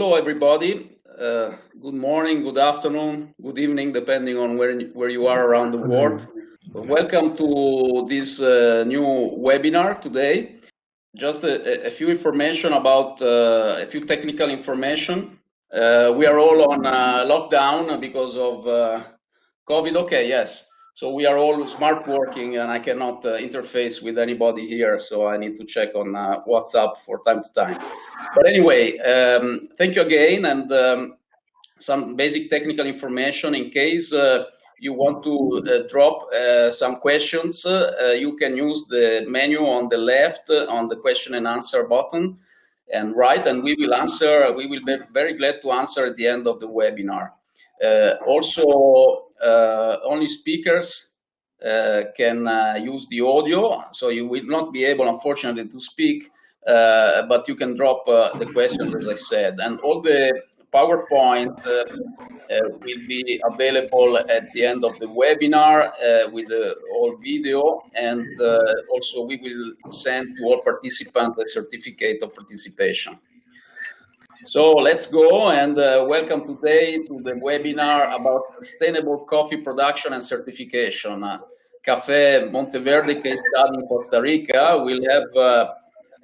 Hello, everybody. Good morning, good afternoon, good evening, depending on where you are around the world. Welcome to this new webinar today. Just a few information about a few technical information. We are all on lockdown because of COVID. Okay, yes. So we are all smart working, and I cannot interface with anybody here. So I need to check on WhatsApp for time to time. But anyway, thank you again, and some basic technical information in case you want to drop some questions. You can use the menu on the left on the question and answer button and right, and we will answer. We will be very glad to answer at the end of the webinar. Also, only speakers can use the audio, so you will not be able, unfortunately, to speak, but you can drop the questions, as I said. And all the PowerPoint will be available at the end of the webinar with the whole video, and also we will send to all participants a certificate of participation. So let's go, and welcome today to the webinar about sustainable coffee production and certification. Café Monteverde case study in Costa Rica. We'll have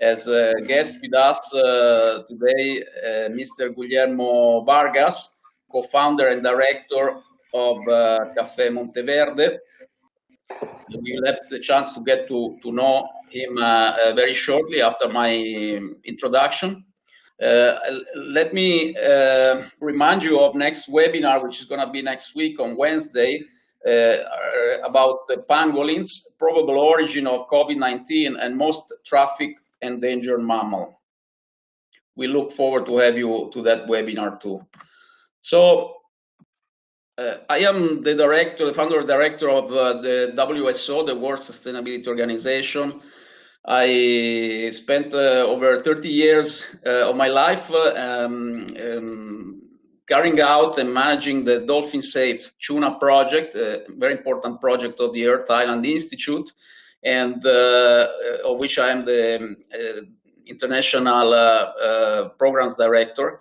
as a guest with us today Mr. Guillermo Vargas, co-founder and director of Café Monteverde. We will have the chance to get to know him very shortly after my introduction. Let me remind you of next webinar, which is going to be next week on Wednesday, about the pangolins, probable origin of COVID-19 and most trafficked endangered mammal. We look forward to have you to that webinar too. So I am the founder director of the WSO, the World Sustainability Organization. I spent over 30 years of my life carrying out and managing the Dolphin Safe Tuna project, a very important project of the Earth Island Institute, and of which I am the international programs director.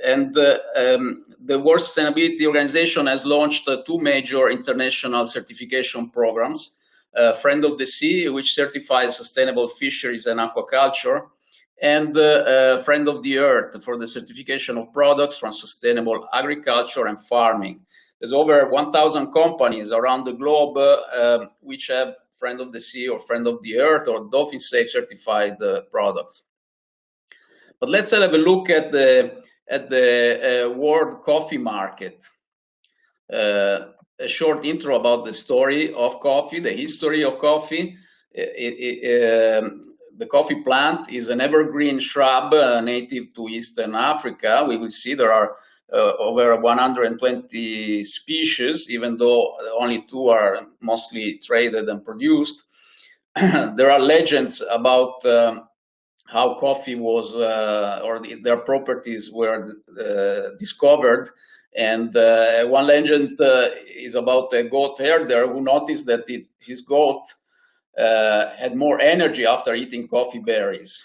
And the World Sustainability Organization has launched two major international certification programs. Friend of the Sea, which certifies sustainable fisheries and aquaculture, and Friend of the Earth for the certification of products from sustainable agriculture and farming. There's over 1,000 companies around the globe which have Friend of the Sea or Friend of the Earth or Dolphin Safe certified products. But let's have a look at the world coffee market. A short intro about the story of coffee, the history of coffee. The coffee plant is an evergreen shrub native to Eastern Africa. We will see there are over 120 species, even though only 2 are mostly traded and produced. There are legends about how coffee was, or their properties were discovered. And one legend is about a goat herder who noticed that his goat had more energy after eating coffee berries.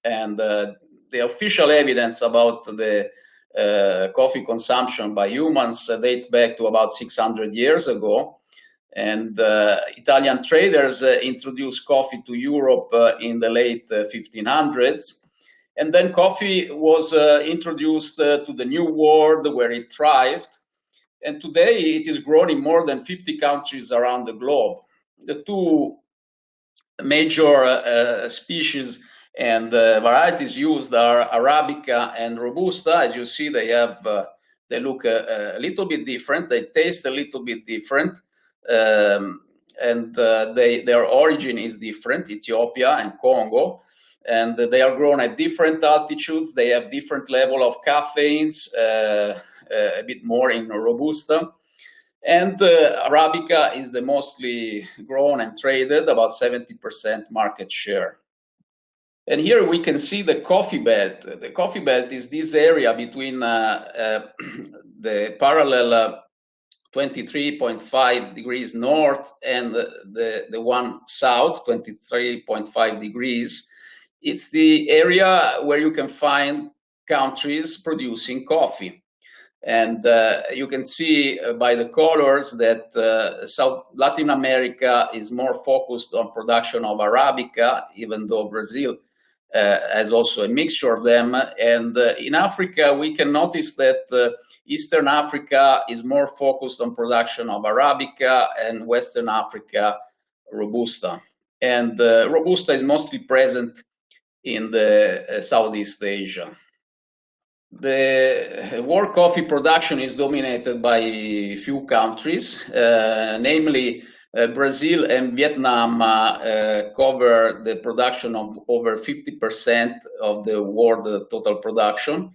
And the official evidence about the coffee consumption by humans dates back to about 600 years ago. And Italian traders introduced coffee to Europe in the late 1500s. And then coffee was introduced to the New World, where it thrived. And today it is grown in more than 50 countries around the globe. The 2 major species and varieties used are Arabica and Robusta. As you see, they look a little bit different. They taste a little bit different. And their origin is different, Ethiopia and Congo. And they are grown at different altitudes. They have different level of caffeines, a bit more in Robusta. And Arabica is the mostly grown and traded, about 70% market share. And here we can see the coffee belt. The coffee belt is this area between the parallel 23.5 degrees north and the one south, 23.5 degrees. It's the area where you can find countries producing coffee. And you can see by the colors that South Latin America is more focused on production of Arabica, even though Brazil has also a mixture of them. And in Africa, we can notice that Eastern Africa is more focused on production of Arabica, and Western Africa, Robusta. And Robusta is mostly present in the Southeast Asia. The world coffee production is dominated by a few countries, namely Brazil and Vietnam cover the production of over 50% of the world total production,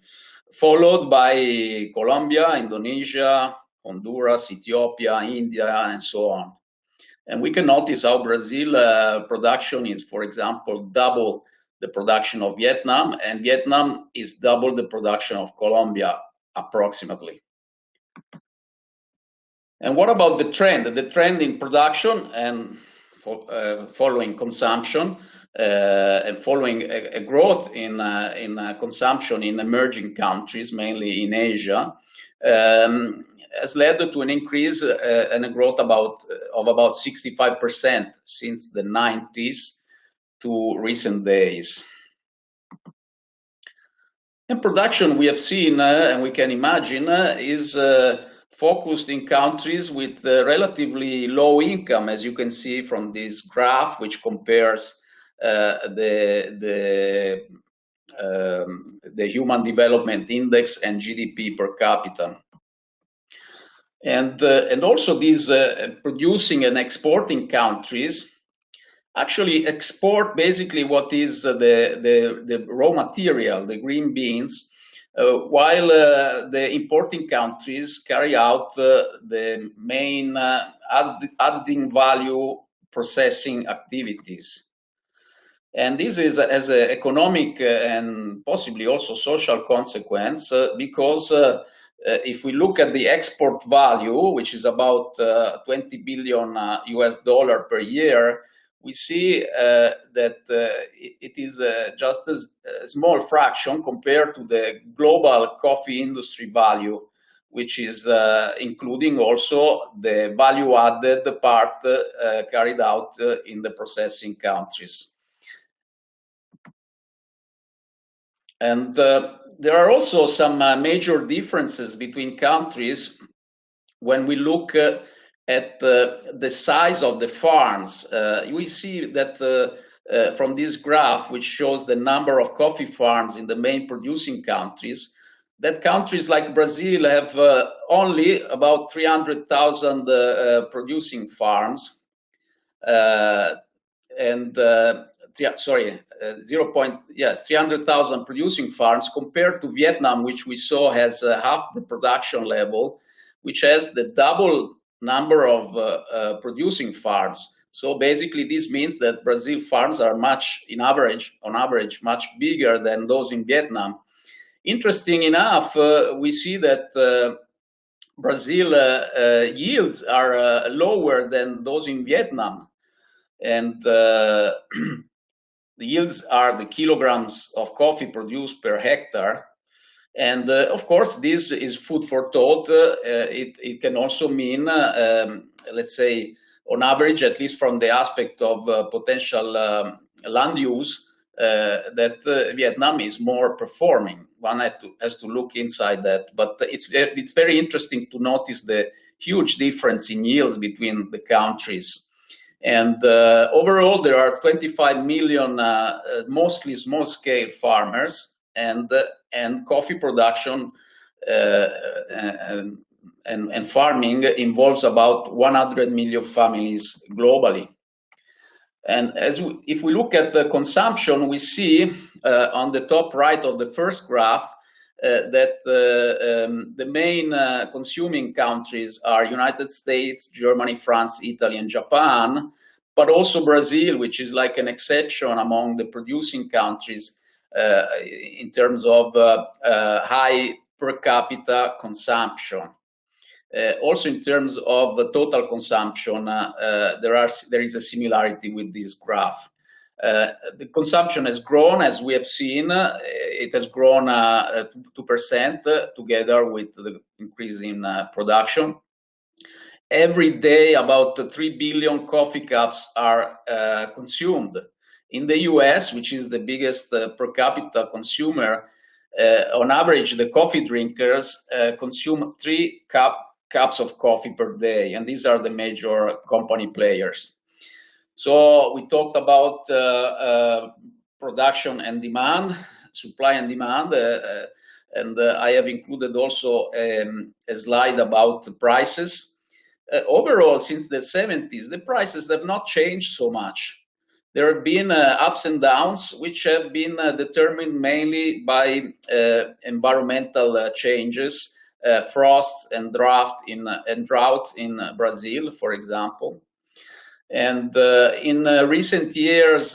followed by Colombia, Indonesia, Honduras, Ethiopia, India, and so on. And we can notice how Brazil production is, for example, double the production of Vietnam, and Vietnam is double the production of Colombia, approximately. And what about the trend? The trend in production and following consumption and following a growth in consumption in emerging countries, mainly in Asia, has led to an increase and a growth of about 65% since the 90s to recent days. And production, we have seen and we can imagine is focused in countries with relatively low income, as you can see from this graph, which compares the Human Development Index and GDP per capita. And also these producing and exporting countries actually export basically what is the raw material, the green beans, while the importing countries carry out the main adding value processing activities. And this is as an economic and possibly also social consequence because if we look at the export value, which is about 20 billion US dollar per year, we see that it is just a small fraction compared to the global coffee industry value, which is including also the value added part carried out in the processing countries. And there are also some major differences between countries when we look at the size of the farms. We see that from this graph, which shows the number of coffee farms in the main producing countries, that countries like Brazil have only about 300,000 producing farms, and 300,000 producing farms compared to Vietnam, which we saw has half the production level, which has the double number of producing farms. So basically, this means that Brazil farms are on average, much bigger than those in Vietnam. Interesting enough, we see that Brazil yields are lower than those in Vietnam. And the yields are the kilograms of coffee produced per hectare. And of course, this is food for thought. It can also mean, let's say, on average, at least from the aspect of potential land use, that Vietnam is more performing. One has to look inside that. But it's very interesting to notice the huge difference in yields between the countries. And overall, there are 25 million, mostly small-scale farmers, and coffee production and farming involves about 100 million families globally. And if we look at the consumption, we see on the top right of the first graph that the main consuming countries are United States, Germany, France, Italy, and Japan, but also Brazil, which is like an exception among the producing countries in terms of high per capita consumption. Also, in terms of total consumption, there is a similarity with this graph. The consumption has grown, as we have seen. It has grown 2% together with the increase in production. Every day, about 3 billion coffee cups are consumed. In the US, which is the biggest per capita consumer, on average, the coffee drinkers consume 3 cups of coffee per day, and these are the major company players. So we talked about production and demand, supply and demand, and I have included also a slide about the prices. Overall, since the 70s, the prices have not changed so much. There have been ups and downs, which have been determined mainly by environmental changes, frost and drought in Brazil, for example. And in recent years,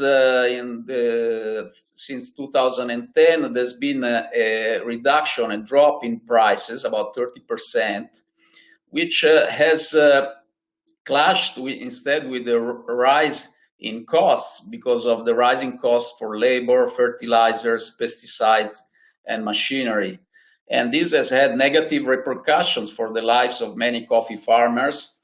since 2010, there's been a reduction, a drop in prices, about 30%, which has clashed instead with the rise in costs because of the rising costs for labor, fertilizers, pesticides, and machinery. And this has had negative repercussions for the lives of many coffee farmers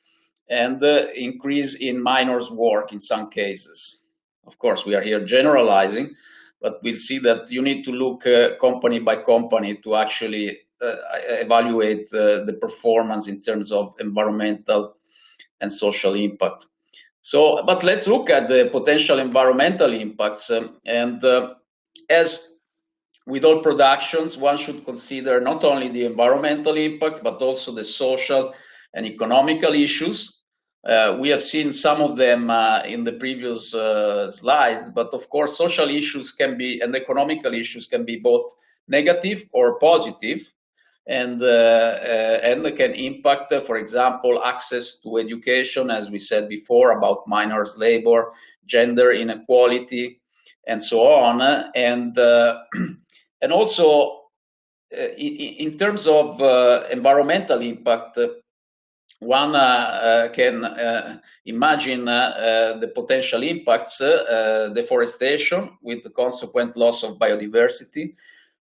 and the increase in miners' work in some cases. Of course, we are here generalizing, but we'll see that you need to look company by company to actually evaluate the performance in terms of environmental and social impact. So, but let's look at the potential environmental impacts. As with all productions, one should consider not only the environmental impacts, but also the social and economical issues. We have seen some of them in the previous slides, but of course, social issues can be, and economical issues can be both negative or positive, and can impact, for example, access to education, as we said before, about minors' labor, gender inequality, and so on. And also, in terms of environmental impact, one can imagine the potential impacts, deforestation with the consequent loss of biodiversity,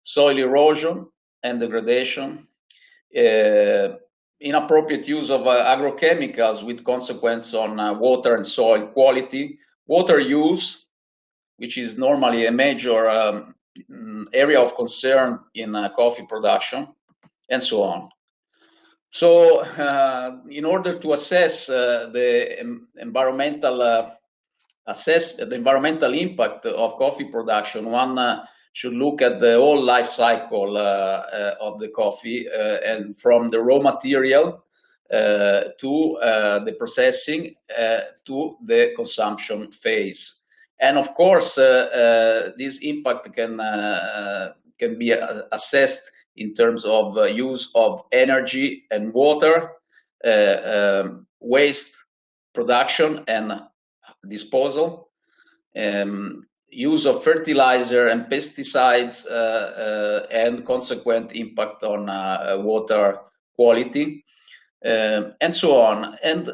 soil erosion and degradation, inappropriate use of agrochemicals with consequence on water and soil quality, water use, which is normally a major area of concern in coffee production, and so on. So, in order to assess the environmental impact of coffee production, one should look at the whole life cycle of the coffee, and from the raw material to the processing to the consumption phase. And of course, this impact can be assessed in terms of use of energy and water, waste production and disposal, use of fertilizer and pesticides, and consequent impact on water quality, and so on. And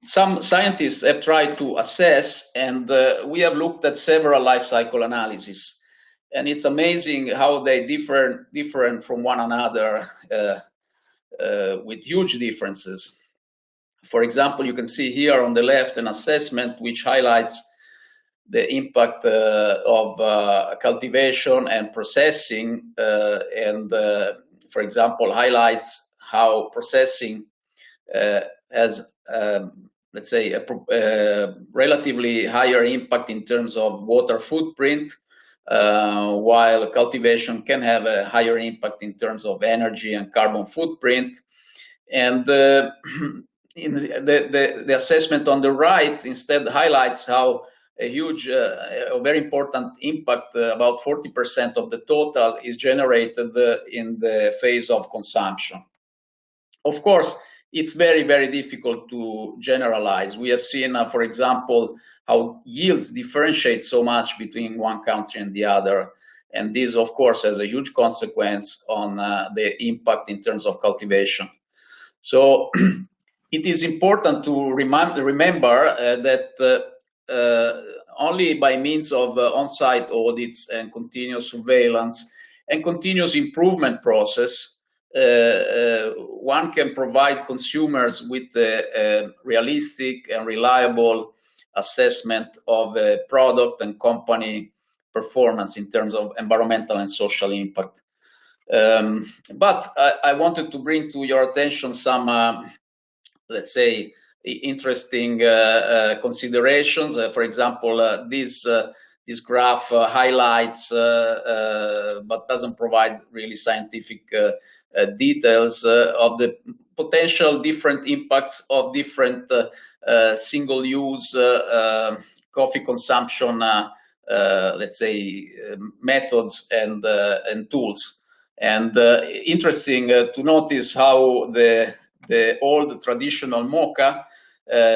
some scientists have tried to assess, and we have looked at several life cycle analyses. And it's amazing how they differ from one another with huge differences. For example, you can see here on the left an assessment which highlights the impact of cultivation and processing, and for example, highlights how processing has, let's say, a relatively higher impact in terms of water footprint, while cultivation can have a higher impact in terms of energy and carbon footprint. And the assessment on the right instead highlights how a huge, a very important impact, about 40% of the total, is generated in the phase of consumption. Of course, it's very, very difficult to generalize. We have seen, for example, how yields differentiate so much between one country and the other. And this, of course, has a huge consequence on the impact in terms of cultivation. So it is important to remember that only by means of on-site audits and continuous surveillance and continuous improvement process, one can provide consumers with a realistic and reliable assessment of a product and company performance in terms of environmental and social impact. But I wanted to bring to your attention some, let's say, interesting considerations. For example, this graph highlights, but doesn't provide really scientific details of the potential different impacts of different single-use coffee consumption, let's say, methods and tools. And interesting to notice how the old traditional mocha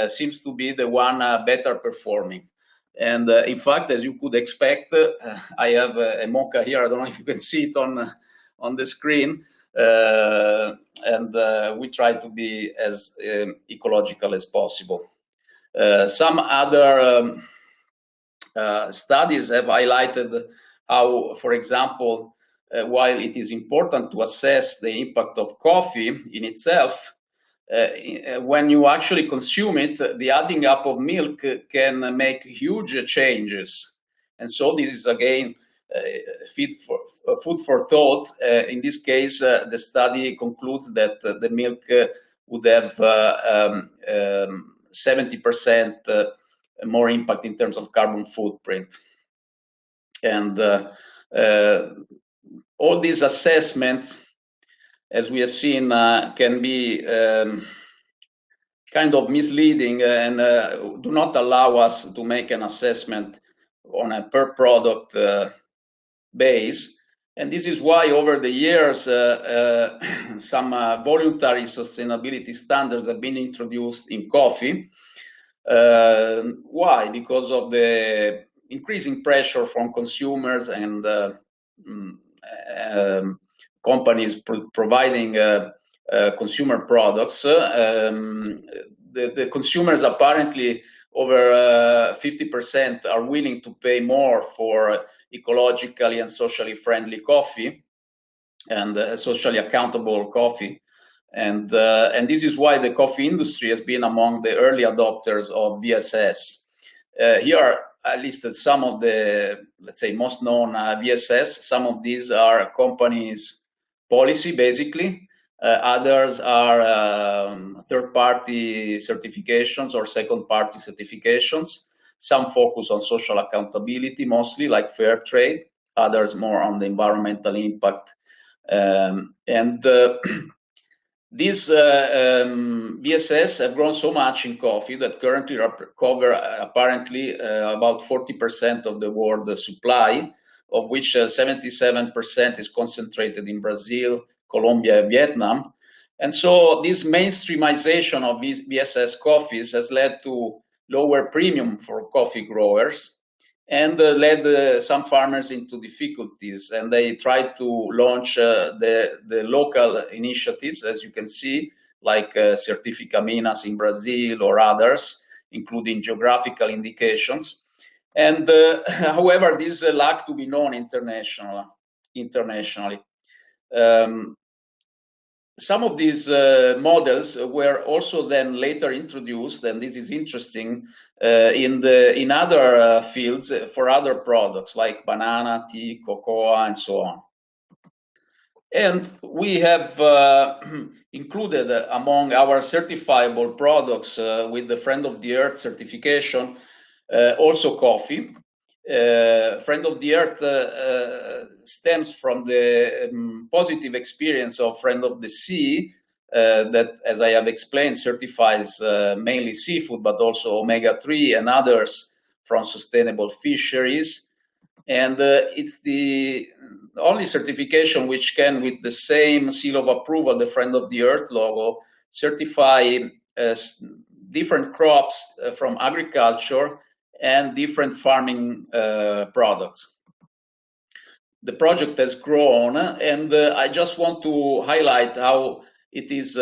seems to be the one better performing. And in fact, as you could expect, I have a mocha here. I don't know if you can see it on the screen. And we try to be as ecological as possible. Some other studies have highlighted how, for example, while it is important to assess the impact of coffee in itself, when you actually consume it, the adding up of milk can make huge changes. And so this is again food for thought. In this case, the study concludes that the milk would have 70% more impact in terms of carbon footprint. And all these assessments, as we have seen, can be kind of misleading and do not allow us to make an assessment on a per product base. And this is why over the years, some voluntary sustainability standards have been introduced in coffee. Why? Because of the increasing pressure from consumers and companies providing consumer products. The consumers apparently over 50% are willing to pay more for ecologically and socially friendly coffee and socially accountable coffee. And this is why the coffee industry has been among the early adopters of VSS. Here I listed some of the, let's say, most known VSS. Some of these are companies' policy, basically. Others are third-party certifications or second-party certifications. Some focus on social accountability, mostly like fair trade. Others more on the environmental impact. These VSS have grown so much in coffee that currently cover apparently about 40% of the world supply, of which 77% is concentrated in Brazil, Colombia, and Vietnam. And so this mainstreamization of these VSS coffees has led to lower premium for coffee growers and led some farmers into difficulties. And they tried to launch the local initiatives, as you can see, like Certificaminas in Brazil or others, including geographical indications. And however, this lacked to be known internationally. Some of these models were also then later introduced, and this is interesting, in other fields for other products like banana, tea, cocoa, and so on. And we have included among our certifiable products with the Friend of the Earth certification also coffee. Friend of the Earth stems from the positive experience of Friend of the Sea that, as I have explained, certifies mainly seafood, but also omega-3 and others from sustainable fisheries. And it's the only certification which can, with the same seal of approval, the Friend of the Earth logo, certify different crops from agriculture and different farming products. The project has grown, and I just want to highlight how it is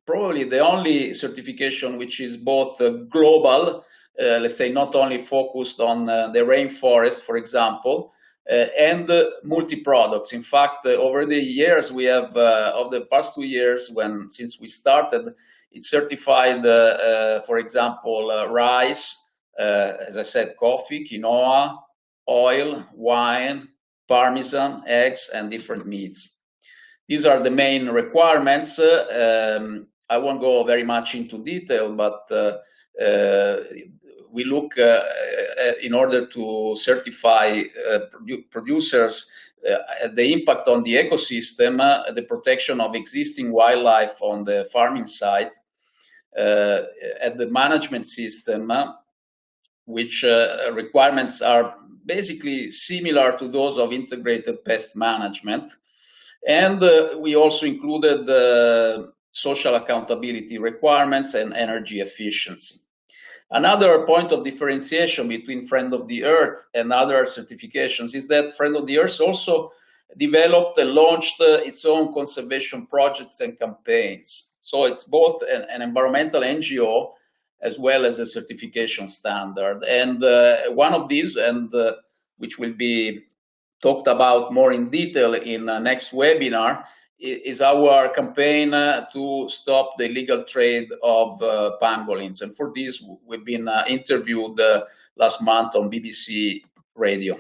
probably the only certification which is both global let's say, not only focused on the rainforest, for example, and multi-products. In fact, over the years, we have, of the past 2 years, since we started, it's certified, for example, rice, as I said, coffee, quinoa, oil, wine, parmesan, eggs, and different meats. These are the main requirements. I won't go very much into detail, but we look in order to certify producers the impact on the ecosystem, the protection of existing wildlife on the farming site, at the management system, which requirements are basically similar to those of integrated pest management. And we also included social accountability requirements and energy efficiency. Another point of differentiation between Friend of the Earth and other certifications is that Friend of the Earth also developed and launched its own conservation projects and campaigns. So it's both an environmental NGO as well as a certification standard. And one of these, and which will be talked about more in detail in the next webinar, is our campaign to stop the illegal trade of pangolins. And for this, we've been interviewed last month on BBC Radio.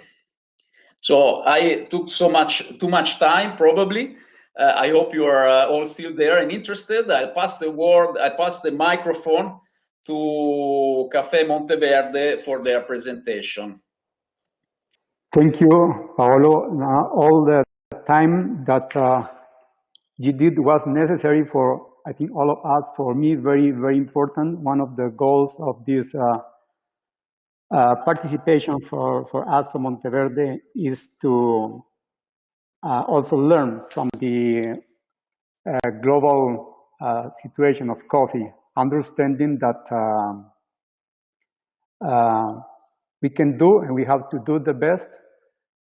So I took too much time, probably. I hope you are all still there and interested. I pass the microphone to Café Monteverde for their presentation. Thank you, Paolo. All the time that you did was necessary for, I think, all of us. For me, very, very important. One of the goals of this participation for us from Monteverde is to also learn from the global situation of coffee, understanding that we can do and we have to do the best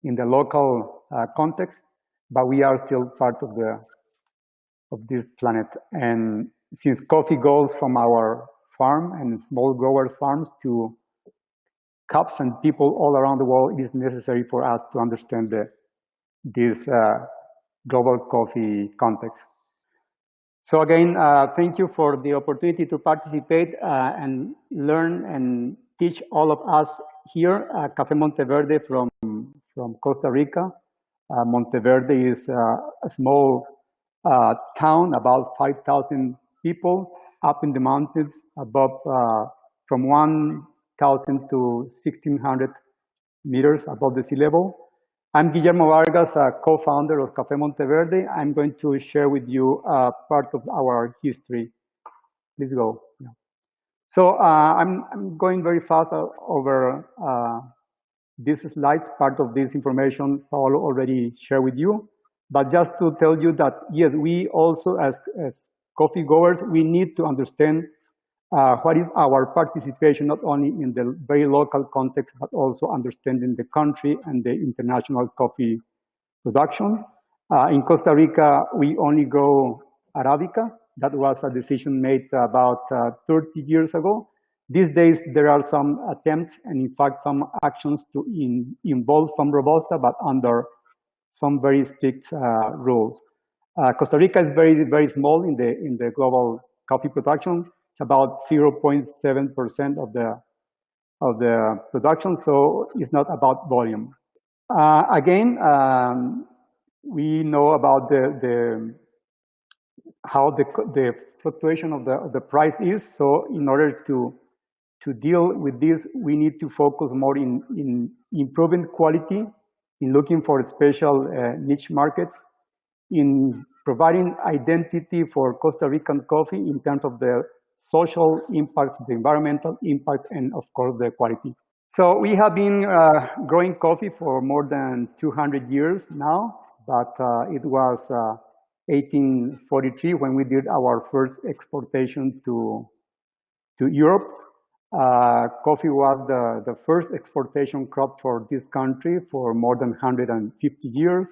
in the local context, but we are still part of this planet. And since coffee goes from our farm and small growers' farms to cups and people all around the world, it is necessary for us to understand this global coffee context. So again, thank you for the opportunity to participate and learn and teach all of us here at Café Monteverde from Costa Rica. Monteverde is a small town, about 5,000 people, up in the mountains, above from 1,000 to 1,600 meters above the sea level. I'm Guillermo Vargas, co-founder of Café Monteverde. I'm going to share with you part of our history. Please go. Yeah. So I'm going very fast over these slides. Part of this information Paolo already shared with you. But just to tell you that, yes, we also, as coffee growers, we need to understand what is our participation, not only in the very local context, but also understanding the country and the international coffee production. In Costa Rica, we only grow Arabica. That was a decision made about 30 years ago. These days, there are some attempts and, in fact, some actions to involve some Robusta, but under some very strict rules. Costa Rica is very, very small in the global coffee production. It's about 0.7% of the production, so it's not about volume. Again, we know about how the fluctuation of the price is. So in order to deal with this, we need to focus more in improving quality, in looking for special niche markets, in providing identity for Costa Rican coffee in terms of the social impact, the environmental impact, and of course the quality. So we have been growing coffee for more than 200 years now, but it was 1843 when we did our first exportation to Europe. Coffee was the first exportation crop for this country for more than 150 years.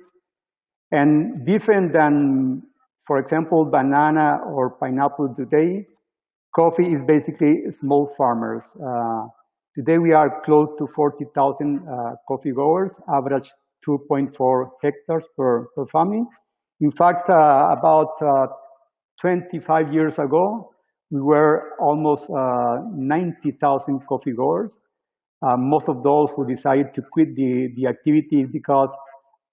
And different than, for example, banana or pineapple today, coffee is basically small farmers. Today we are close to 40,000 coffee growers, average 2.4 hectares per family. In fact, about 25 years ago, we were almost 90,000 coffee growers. Most of those who decided to quit the activity because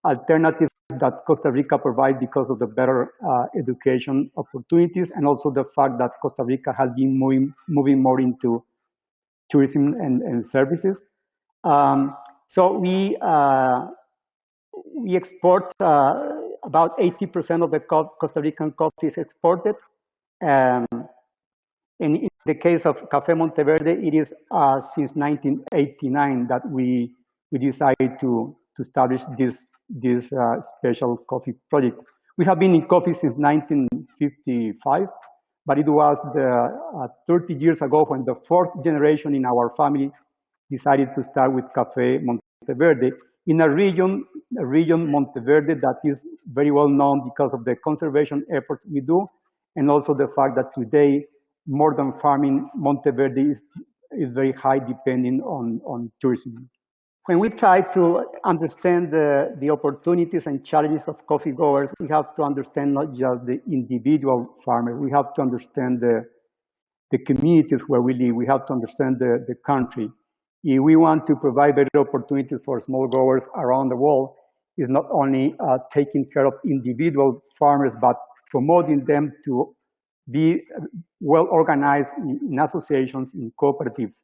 alternatives that Costa Rica provides because of the better education opportunities, and also the fact that Costa Rica has been moving more into tourism and services. So we export about 80% of the Costa Rican coffee is exported. And in the case of Café Monteverde, it is since 1989 that we decided to establish this special coffee project. We have been in coffee since 1955, but it was 30 years ago when the fourth generation in our family decided to start with Café Monteverde in a region Monteverde that is very well known because of the conservation efforts we do, and also the fact that today modern farming Monteverde is very high depending on tourism. When we try to understand the opportunities and challenges of coffee growers, we have to understand not just the individual farmer, we have to understand the communities where we live, we have to understand the country. If we want to provide better opportunities for small growers around the world, it's not only taking care of individual farmers, but promoting them to be well organized in associations, in cooperatives.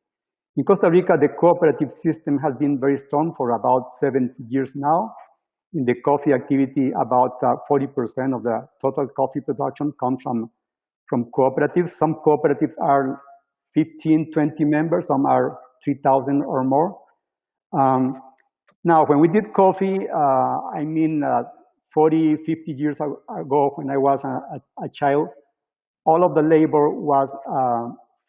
In Costa Rica, the cooperative system has been very strong for about 70 years now. In the coffee activity, about 40% of the total coffee production comes from cooperatives. Some cooperatives are 15, 20 members, some are 3,000 or more. Now, when we did coffee, 40, 50 years ago, when I was a child, all of the labor was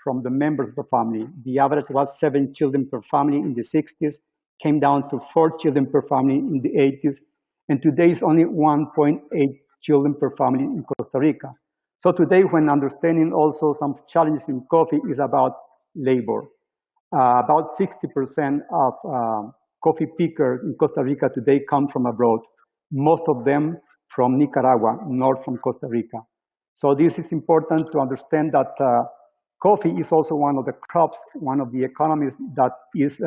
from the members of the family. The average was 7 children per family in the 60s, came down to 4 children per family in the 80s, and today is only 1.8 children per family in Costa Rica. So today, when understanding also some challenges in coffee is about labor. About 60% of coffee pickers in Costa Rica today come from abroad, most of them from Nicaragua, not from Costa Rica. So this is important to understand that coffee is also one of the crops, one of the economies that is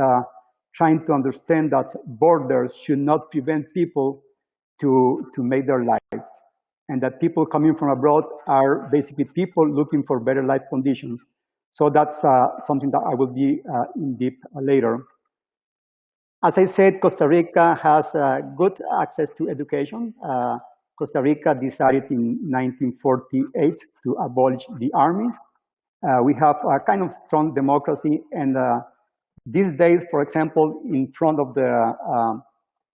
trying to understand that borders should not prevent people to make their lives, and that people coming from abroad are basically people looking for better life conditions. So that's something that I will be in deep later. As I said, Costa Rica has good access to education. Costa Rica decided in 1948 to abolish the army. We have a kind of strong democracy, and these days, for example, in front of the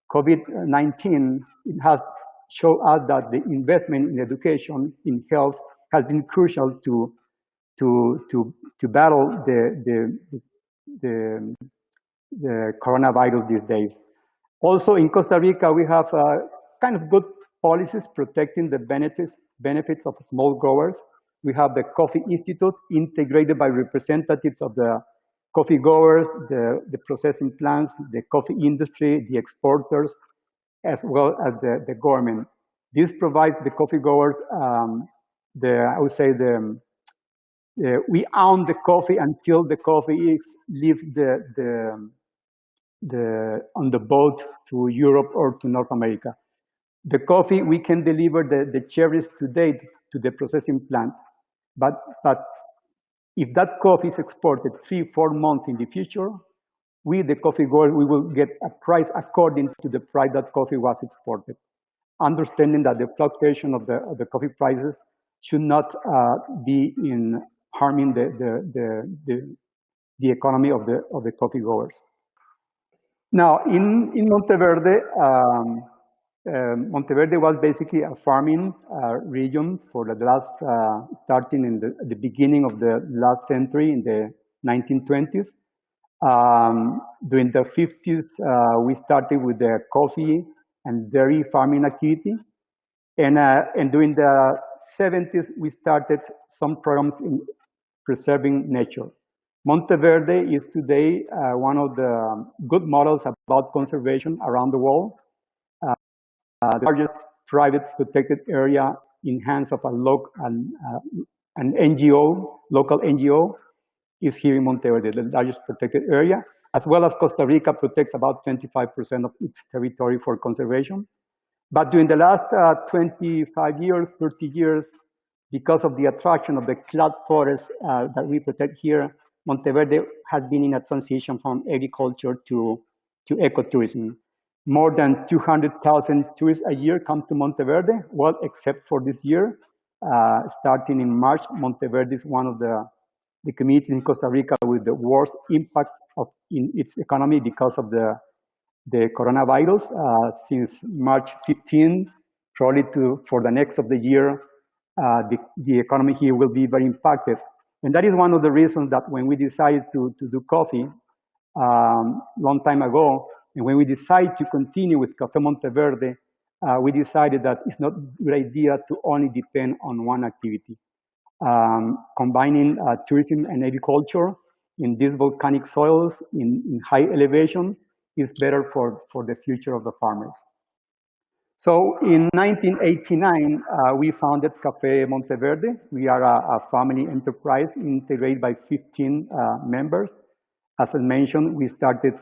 COVID-19, it has shown us that the investment in education, in health, has been crucial to battle the coronavirus these days. Also, in Costa Rica, we have kind of good policies protecting the benefits of small growers. We have the Coffee Institute, integrated by representatives of the coffee growers, the processing plants, the coffee industry, the exporters, as well as the government. This provides the coffee growers, we own the coffee until the coffee leaves on the boat to Europe or to North America. The coffee, we can deliver the cherries today to the processing plant. But if that coffee is exported 3-4 months in the future, we, the coffee growers, we will get a price according to the price that coffee was exported. Understanding that the fluctuation of the coffee prices should not be in harming the economy of the coffee growers. Now, in Monteverde, Monteverde was basically a farming region for the last, starting in the beginning of the last century, in the 1920s. During the 50s, we started with the coffee and dairy farming activity. And during the 70s, we started some programs in preserving nature. Monteverde is today one of the good models about conservation around the world. The largest private protected area in hands of an NGO, local NGO, is here in Monteverde, the largest protected area, as well as Costa Rica protects about 25% of its territory for conservation. But during the last 25 years, 30 years, because of the attraction of the cloud forest that we protect here, Monteverde has been in a transition from agriculture to ecotourism. More than 200,000 tourists a year come to Monteverde, well, except for this year. Starting in March, Monteverde is one of the communities in Costa Rica with the worst impact in its economy because of the coronavirus. Since March 15, probably for the next of the year, the economy here will be very impacted. And that is one of the reasons that when we decided to do coffee long time ago, and when we decided to continue with Café Monteverde, we decided that it's not a good idea to only depend on one activity. Combining tourism and agriculture in these volcanic soils in high elevation is better for the future of the farmers. So in 1989, we founded Café Monteverde. We are a family enterprise integrated by 15 members. As I mentioned, we started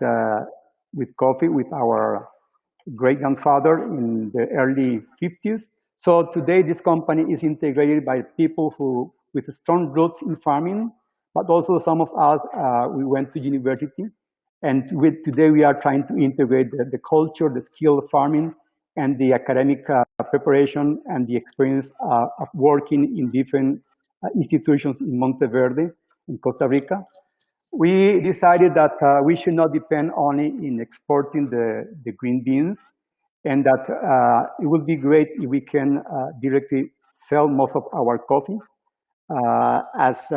with coffee with our great-grandfather in the early 50s. So today, this company is integrated by people with strong roots in farming, but also some of us, we went to university. And today, we are trying to integrate the culture, the skill of farming, and the academic preparation and the experience of working in different institutions in Monteverde, in Costa Rica. We decided that we should not depend only in exporting the green beans, and that it would be great if we can directly sell most of our coffee. As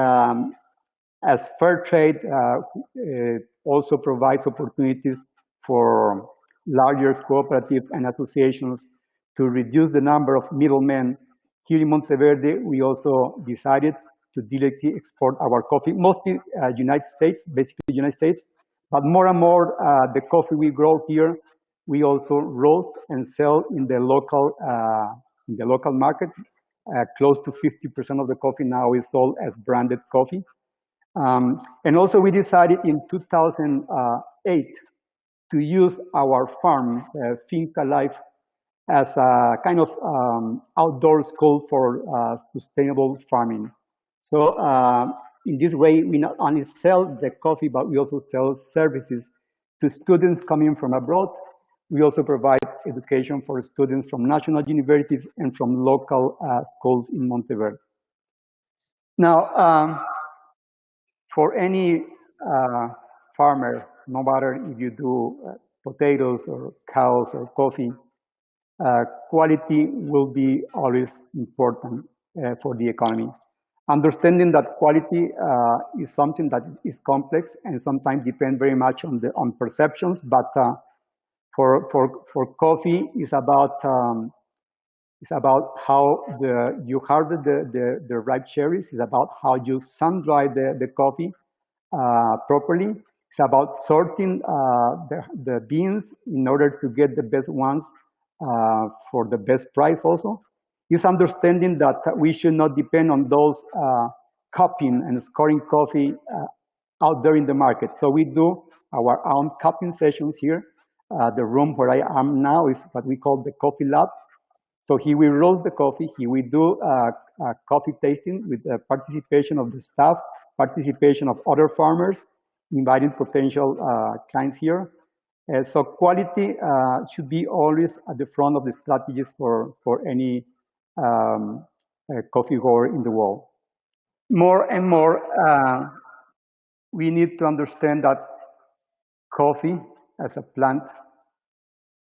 fair trade also provides opportunities for larger cooperatives and associations to reduce the number of middlemen. Here in Monteverde, we also decided to directly export our coffee, mostly United States, basically United States, but more and more the coffee we grow here, we also roast and sell in the local market. Close to 50% of the coffee now is sold as branded coffee. And also we decided in 2008 to use our farm, Finca Life, as a kind of outdoor school for sustainable farming. So in this way, we not only sell the coffee, but we also sell services to students coming from abroad. We also provide education for students from national universities and from local schools in Monteverde. Now, for any farmer, no matter if you do potatoes or cows or coffee, quality will be always important for the economy. Understanding that quality is something that is complex and sometimes depends very much on perceptions, but for coffee, it's about how you harvest the ripe cherries. It's about how you sun dry the coffee properly. It's about sorting the beans in order to get the best ones for the best price also. It's understanding that we should not depend on those cupping and scoring coffee out there in the market. So we do our own cupping sessions here. The room where I am now is what we call the coffee lab. So here we roast the coffee, here we do coffee tasting with the participation of the staff, participation of other farmers, inviting potential clients here. So quality should be always at the front of the strategies for any coffee grower in the world. More and more, we need to understand that coffee as a plant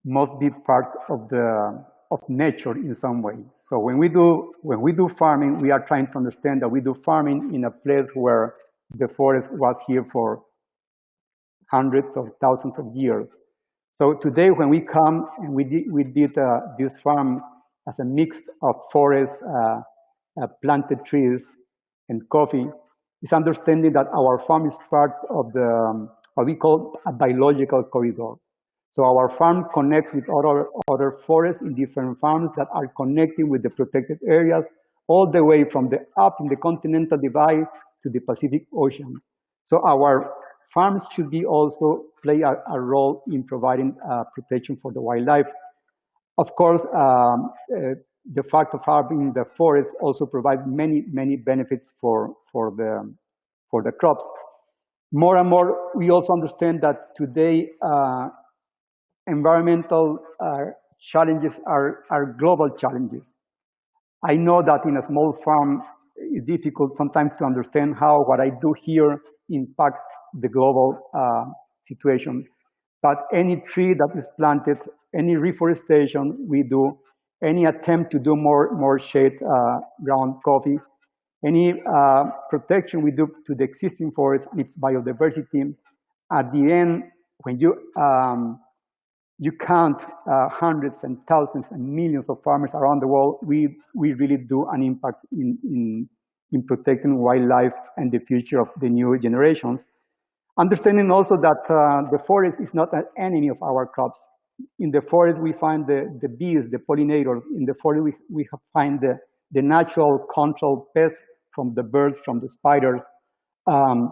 must be part of nature in some way. So when we do farming, we are trying to understand that we do farming in a place where the forest was here for hundreds of thousands of years. So today, when we come and we did this farm as a mix of forest, planted trees, and coffee, It's understanding that our farm is part of the what we call a biological corridor. So our farm connects with other forests in different farms that are connecting with the protected areas all the way from the up in the continental divide to the Pacific Ocean. So our farms should be also play a role in providing protection for the wildlife. Of course, the fact of having the forest also provides many benefits for the crops. More and more, we also understand that today environmental challenges are global challenges. I know that in a small farm, it's difficult sometimes to understand how what I do here impacts the global situation. But any tree that is planted, any reforestation we do, any attempt to do more shade ground coffee, any protection we do to the existing forest and its biodiversity, at the end, when you count hundreds and thousands and millions of farmers around the world, we really do an impact in protecting wildlife and the future of the new generations. Understanding also that the forest is not an enemy of our crops. In the forest, we find the bees, the pollinators. In the forest, we find the natural control pests from the birds, from the spiders. And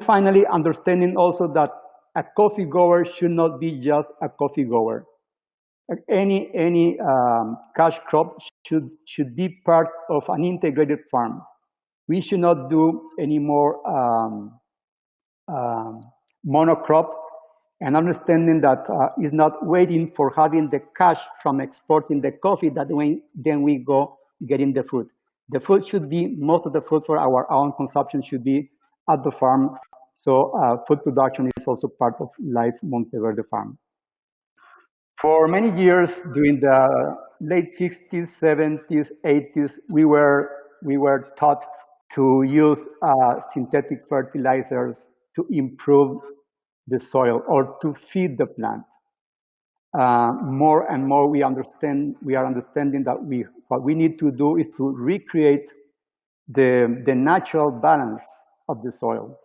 finally, understanding also that a coffee grower should not be just a coffee grower. Any cash crop should be part of an integrated farm. We should not do any more monocrop, and understanding that is not waiting for having the cash from exporting the coffee that then we go getting the food. The food should be, most of the food for our own consumption should be at the farm. So food production is also part of Life Monteverde Farm. For many years, during the late 60s, 70s, 80s, we were taught to use synthetic fertilizers to improve the soil or to feed the plant. More and more we are understanding that what we need to do is to recreate the natural balance of the soil.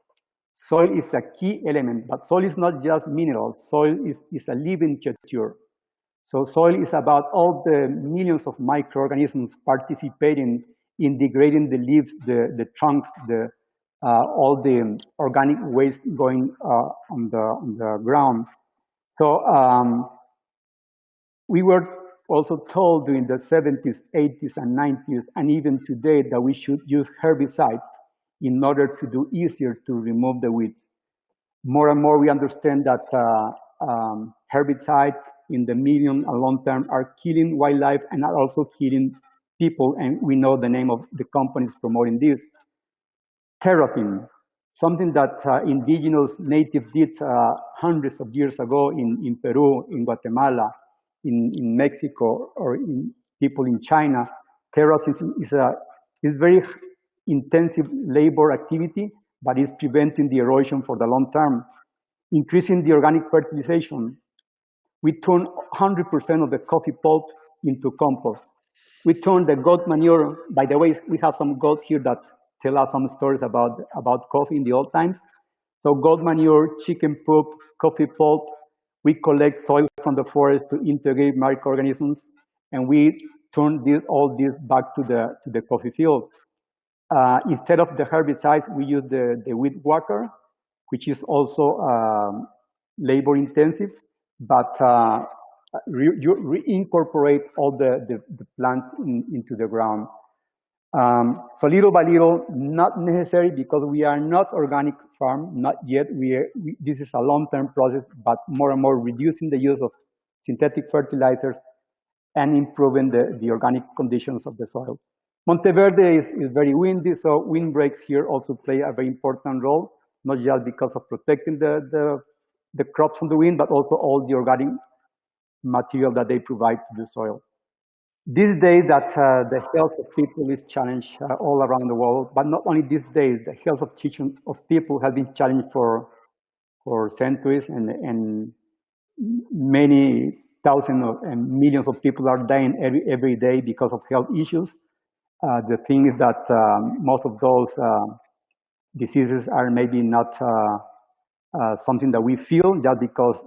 Soil is a key element, but soil is not just minerals. Soil is a living creature. So soil is about all the millions of microorganisms participating in degrading the leaves, the trunks, all the organic waste going on the ground. So we were also told during the 70s, 80s, and 90s, and even today, that we should use herbicides in order to do easier to remove the weeds. More and more we understand that herbicides in the medium and long term are killing wildlife and are also killing people, and we know the name of the companies promoting this. Terracing, something that indigenous native did hundreds of years ago in Peru, in Guatemala, in Mexico, or in people in China. Terracing is very intensive labor activity, but is preventing the erosion for the long term. Increasing the organic fertilization. We turn 100% of the coffee pulp into compost. We turn the goat manure. By the way, we have some goats here that tell us some stories about coffee in the old times. So goat manure, chicken poop, coffee pulp. We collect soil from the forest to integrate microorganisms, and we turn all this back to the coffee field. Instead of the herbicides, we use the weed whacker, which is also labor intensive, but you reincorporate all the plants into the ground. So little by little, not necessary because we are not organic farm, not yet. This is a long-term process, but more and more reducing the use of synthetic fertilizers and improving the organic conditions of the soil. Monteverde is very windy, so windbreaks here also play a very important role, not just because of protecting the crops from the wind, but also all the organic material that they provide to the soil. These days that the health of people is challenged all around the world, but not only these days, the health of people has been challenged for centuries, and many thousands and millions of people are dying every day because of health issues. The thing is that most of those diseases are maybe not something that we feel just because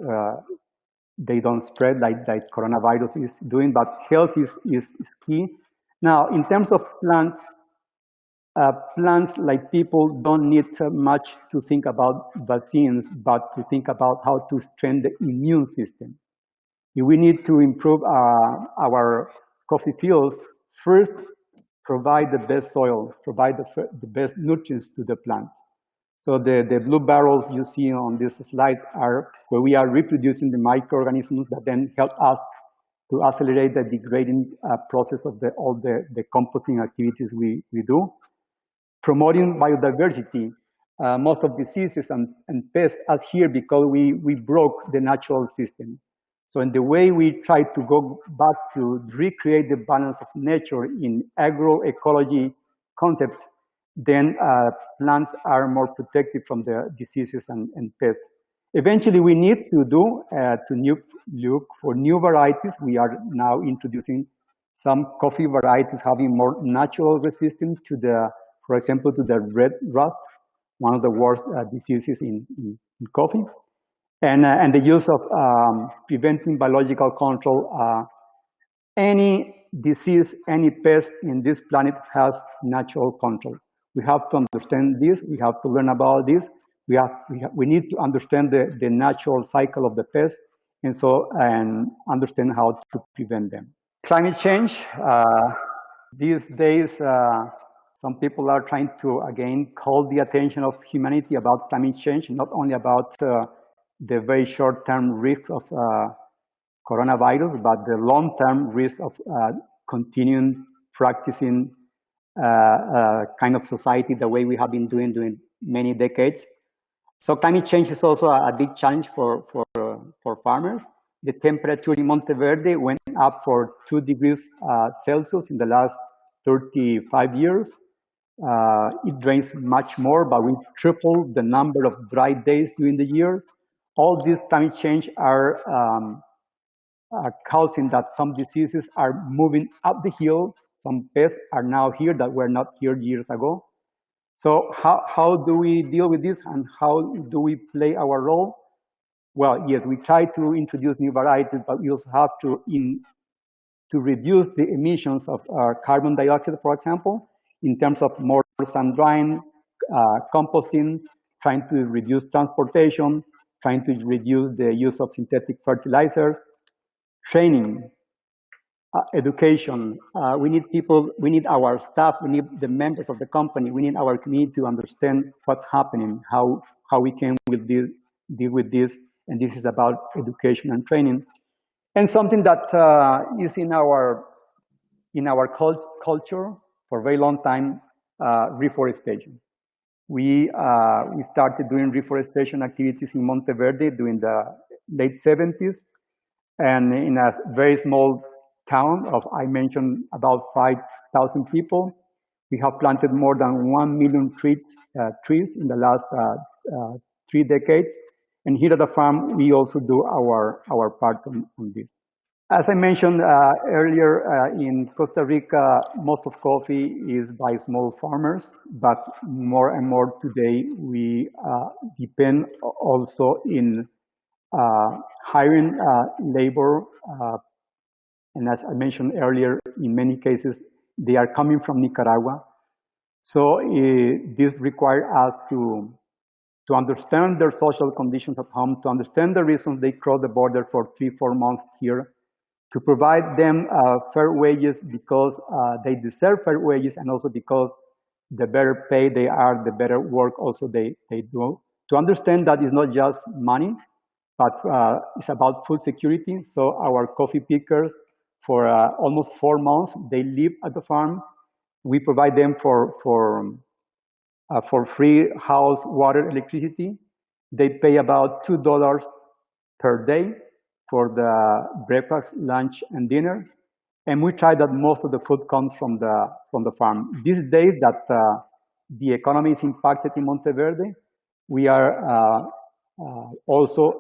they don't spread like coronavirus is doing, but health is key. Now, in terms of plants, plants like people don't need much to think about vaccines, but to think about how to strengthen the immune system. If we need to improve our coffee fields, first provide the best soil, provide the best nutrients to the plants. So the blue barrels you see on these slides are where we are reproducing the microorganisms that then help us to accelerate the degrading process of all the composting activities we do. Promoting biodiversity. Most of diseases and pests are here because we broke the natural system. So in the way we try to go back to recreate the balance of nature in agroecology concepts, then plants are more protected from the diseases and pests. Eventually, we need to look for new varieties. We are now introducing some coffee varieties having more natural resistance to for example, to the red rust, one of the worst diseases in coffee. And the use of preventing biological control. Any disease, any pest in this planet has natural control. We have to understand this. We have to learn about this. We need to understand the natural cycle of the pest, and understand how to prevent them. Climate change. These days, some people are trying to again call the attention of humanity about climate change, not only about the very short-term risks of coronavirus, but the long-term risk of continuing practicing kind of society the way we have been doing during many decades. So climate change is also a big challenge for farmers. The temperature in Monteverde went up for 2 degrees Celsius in the last 35 years. It rains much more, but we tripled the number of dry days during the years. All these climate change are causing that some diseases are moving up the hill. Some pests are now here that were not here years ago. So how do we deal with this, and how do we play our role? Well, yes, we try to introduce new varieties, but we also have to reduce the emissions of carbon dioxide, for example, in terms of more sun drying, composting, trying to reduce transportation, trying to reduce the use of synthetic fertilizers, training, education. We need people, we need our staff, we need the members of the company, we need our community to understand what's happening, how we can deal with this, and this is about education and training. And something that is in our culture for a very long time, reforestation. We started doing reforestation activities in Monteverde during the late 70s, and in a very small town of, I mentioned, about 5,000 people, we have planted more than 1 million trees in the last 3 decades. And here at the farm, we also do our part on this. As I mentioned earlier, in Costa Rica, most of coffee is by small farmers, but more and more today, we depend also in hiring labor. And as I mentioned earlier, in many cases, they are coming from Nicaragua. So this requires us to understand their social conditions at home, to understand the reasons they cross the border for 3-4 months here, to provide them fair wages because they deserve fair wages, and also because the better pay they are, the better work also they do. To understand that it's not just money, but it's about food security. So our coffee pickers, for almost 4 months, they live at the farm. We provide them for free house, water, electricity. They pay about $2 per day for the breakfast, lunch, and dinner. And we try that most of the food comes from the farm. These days that the economy is impacted in Monteverde, we are also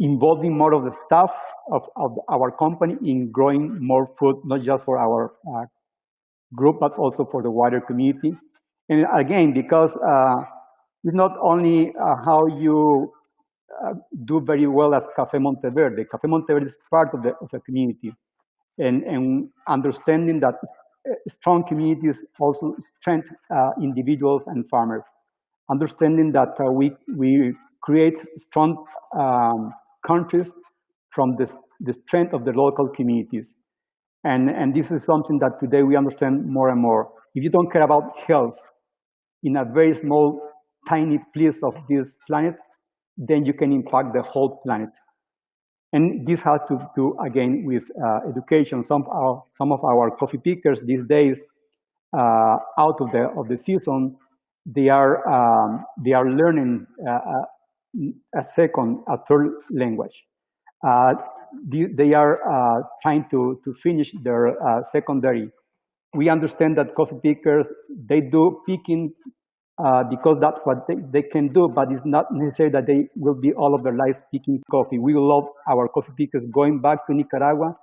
involving more of the staff of our company in growing more food, not just for our group, but also for the wider community. And again, because it's not only how you do very well as Café Monteverde. Café Monteverde is part of the community, and understanding that strong communities also strengthen individuals and farmers. Understanding that we create strong countries from the strength of the local communities. And this is something that today we understand more and more. If you don't care about health in a very small, tiny piece of this planet, then you can impact the whole planet. And this has to do, again, with education. Some of our coffee pickers these days, out of the season, they are learning a third language. They are trying to finish their secondary. We understand that coffee pickers, they do picking because that's what they can do, but it's not necessary that they will be all of their lives picking coffee. We love our coffee pickers going back to Nicaragua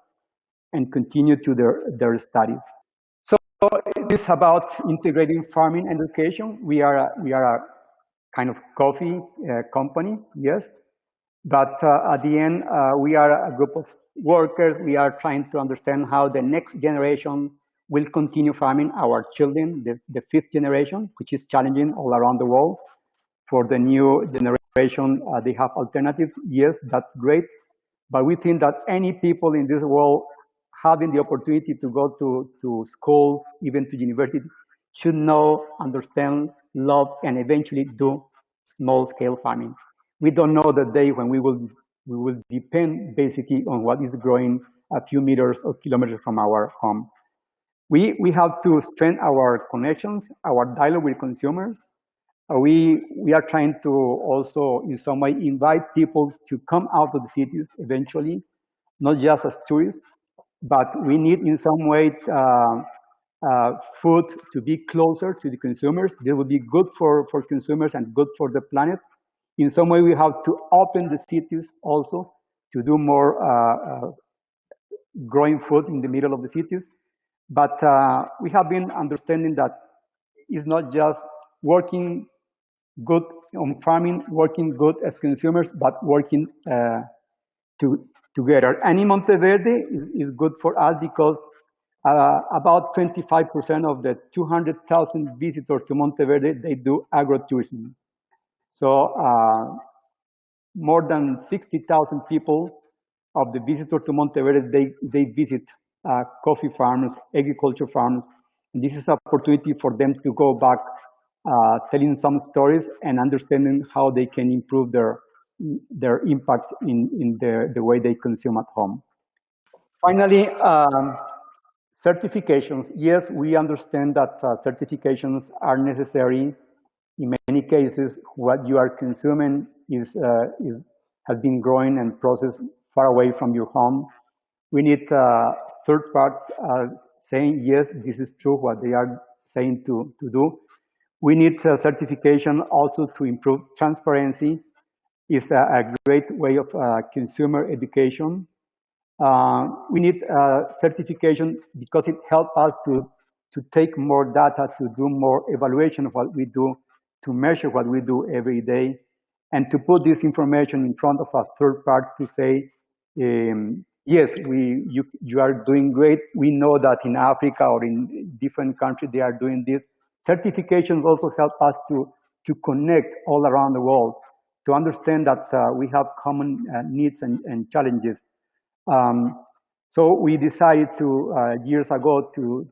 and continue to their studies. So it's about integrating farming and education. We are a kind of coffee company, yes, but at the end, we are a group of workers. We are trying to understand how the next generation will continue farming, our children, the fifth generation, which is challenging all around the world. For the new generation, they have alternatives. Yes, that's great. But we think that any people in this world having the opportunity to go to school, even to university, should know, understand, love, and eventually do small-scale farming. We don't know the day when we will depend basically on what is growing a few meters or kilometers from our home. We have to strengthen our connections, our dialogue with consumers. We are trying to also, in some way, invite people to come out of the cities eventually, not just as tourists, but we need in some way food to be closer to the consumers. This would be good for consumers and good for the planet. In some way, we have to open the cities also to do more growing food in the middle of the cities. But we have been understanding that it's not just working good on farming, working good as consumers, but working together. And in Monteverde is good for us because about 25% of the 200,000 visitors to Monteverde, they do agrotourism. So more than 60,000 people of the visitors to Monteverde, they visit coffee farms, agriculture farms. And this is an opportunity for them to go back, telling some stories and understanding how they can improve their impact in the way they consume at home. Finally, certifications. Yes, we understand that certifications are necessary. In many cases, what you are consuming has been growing and processed far away from your home. We need third parties saying, yes, this is true, what they are saying to do. We need certification also to improve transparency. It's a great way of consumer education. We need certification because it helps us to take more data, to do more evaluation of what we do, to measure what we do every day, and to put this information in front of a third party to say, yes, you are doing great. We know that in Africa or in different countries they are doing this. Certifications also help us to connect all around the world, to understand that we have common needs and challenges. So we decided years ago to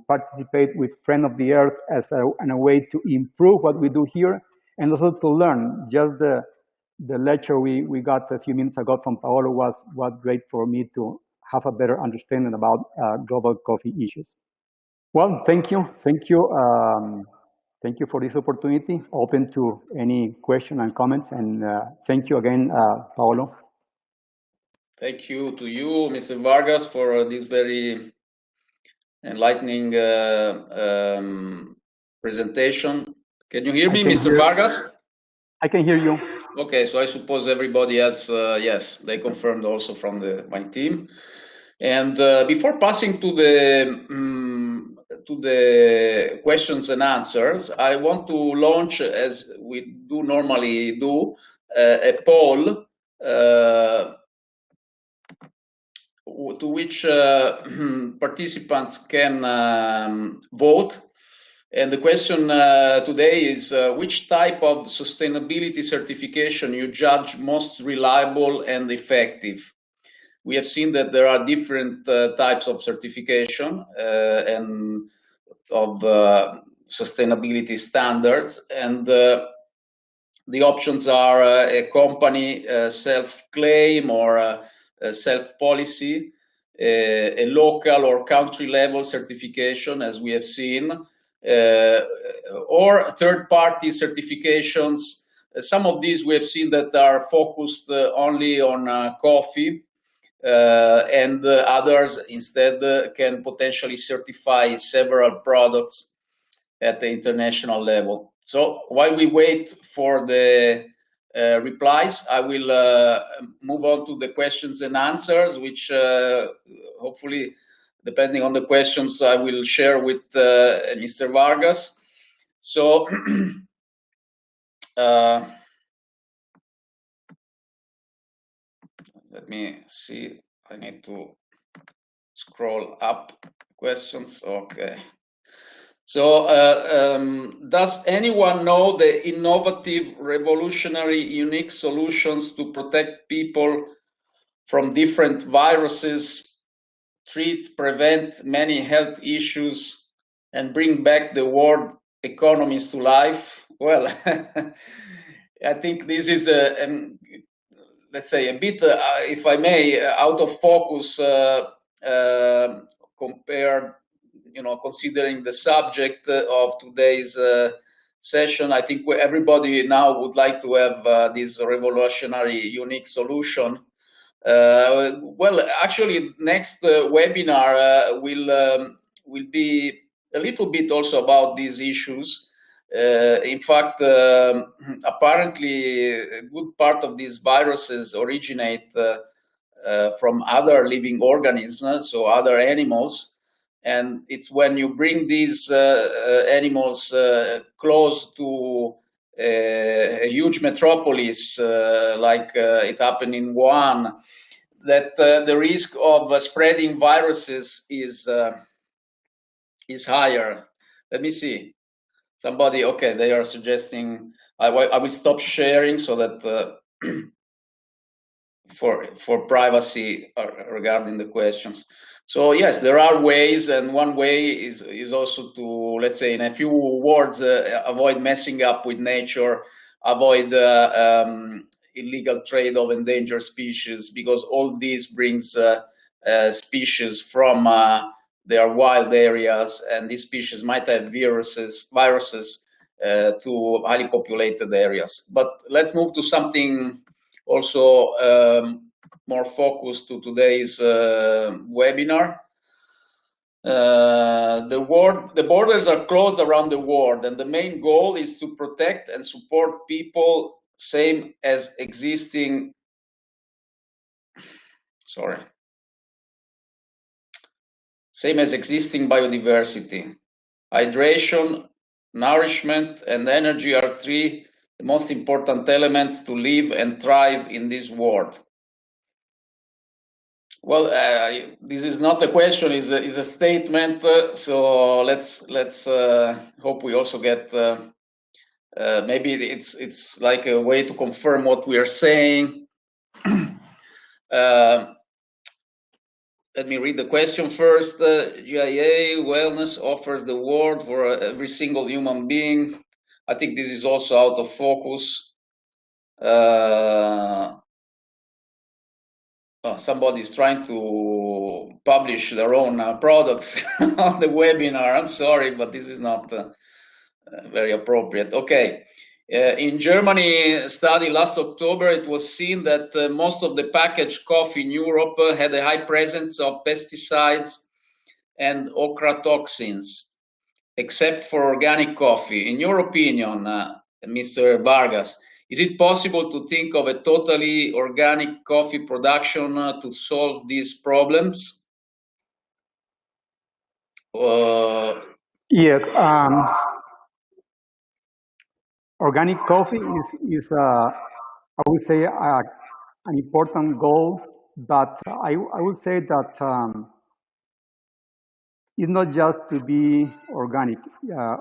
participate with Friend of the Earth as a way to improve what we do here and also to learn. Just the lecture we got a few minutes ago from Paolo was great for me to have a better understanding about global coffee issues. Well, thank you. Thank you for this opportunity. Open to any question and comments. And thank you again, Paolo. Thank you to you, Mr. Vargas, for this very enlightening presentation. Can you hear me, Mr. Vargas? I can hear you. Okay, so I suppose everybody else, yes, they confirmed also from my team. And before passing to to the questions and answers, I want to launch, as we do normally do, a poll to which participants can vote. And the question today is which type of sustainability certification you judge most reliable and effective? We have seen that there are different types of certification and of sustainability standards, and the options are a company self-claim or a self-policy, a local or country level certification, as we have seen, or third-party certifications. Some of these we have seen that are focused only on coffee, and others instead can potentially certify several products at the international level. So while we wait for the replies, I will move on to the questions and answers, which hopefully, depending on the questions, I will share with Mr. Vargas. So let me see, I need to scroll up questions. Okay. So does anyone know the innovative, revolutionary, unique solutions to protect people from different viruses, treat, prevent many health issues, and bring back the world economies to life? Well, I think this is let's say a bit, if I may, out of focus compared, considering the subject of today's session. I think everybody now would like to have this revolutionary, unique solution. Well, actually, next webinar will be a little bit also about these issues. In fact, apparently, a good part of these viruses originate from other living organisms, so other animals. And it's when you bring these animals close to a huge metropolis, like it happened in Wuhan, that the risk of spreading viruses is higher. Let me see. Somebody, okay, they are suggesting I will stop sharing so that for privacy regarding the questions. So yes, there are ways, and one way is also to, let's say, in a few words, avoid messing up with nature, avoid illegal trade of endangered species, because all this brings species from their wild areas, and these species might have viruses to highly populated areas. But let's move to something also more focused to today's webinar. The borders are closed around the world, and the main goal is to protect and support people, same as existing biodiversity. Hydration, nourishment, and energy are three the most important elements to live and thrive in this world. Well, this is not a question; is a statement. So let's hope we also get. Maybe it's like a way to confirm what we are saying. Let me read the question first. GIA wellness offers the world for every single human being. I think this is also out of focus. Somebody's trying to publish their own products on the webinar. I'm sorry, but this is not very appropriate. Okay. In Germany, a study last October, it was seen that most of the packaged coffee in Europe had a high presence of pesticides and ochratoxins, except for organic coffee. In your opinion, Mr. Vargas, is it possible to think of a totally organic coffee production to solve these problems? Yes, organic coffee is I would say an important goal, but I would say that it's not just to be organic.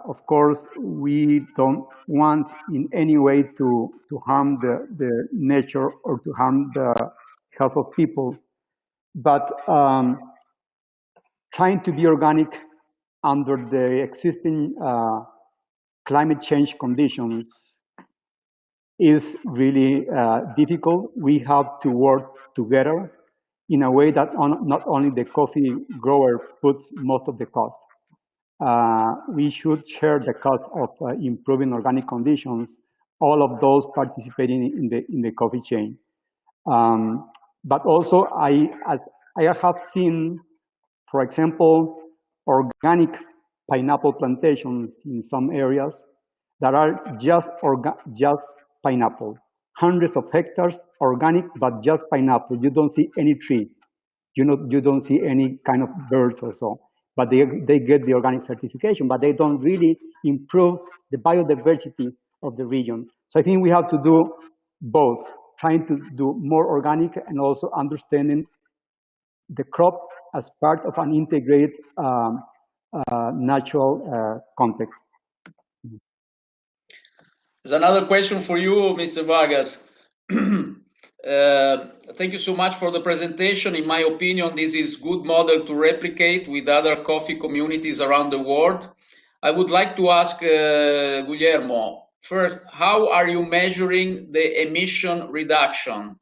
Of course, we don't want in any way to harm the nature or to harm the health of people, but trying to be organic under the existing climate change conditions is really difficult. We have to work together in a way that not only the coffee grower puts most of the cost. We should share the cost of improving organic conditions, all of those participating in the coffee chain. But also, as I have seen, for example, organic pineapple plantations in some areas that are just pineapple, hundreds of hectares organic, but just pineapple. You don't see any tree, you don't see any kind of birds or so. But they get the organic certification, but they don't really improve the biodiversity of the region. So I think we have to do both, trying to do more organic and also understanding the crop as part of an integrated natural context. There's another question for you, Mr. Vargas. Thank you so much for the presentation. In my opinion, this is good model to replicate with other coffee communities around the world. I would like to ask Guillermo, first, how are you measuring the emission reduction?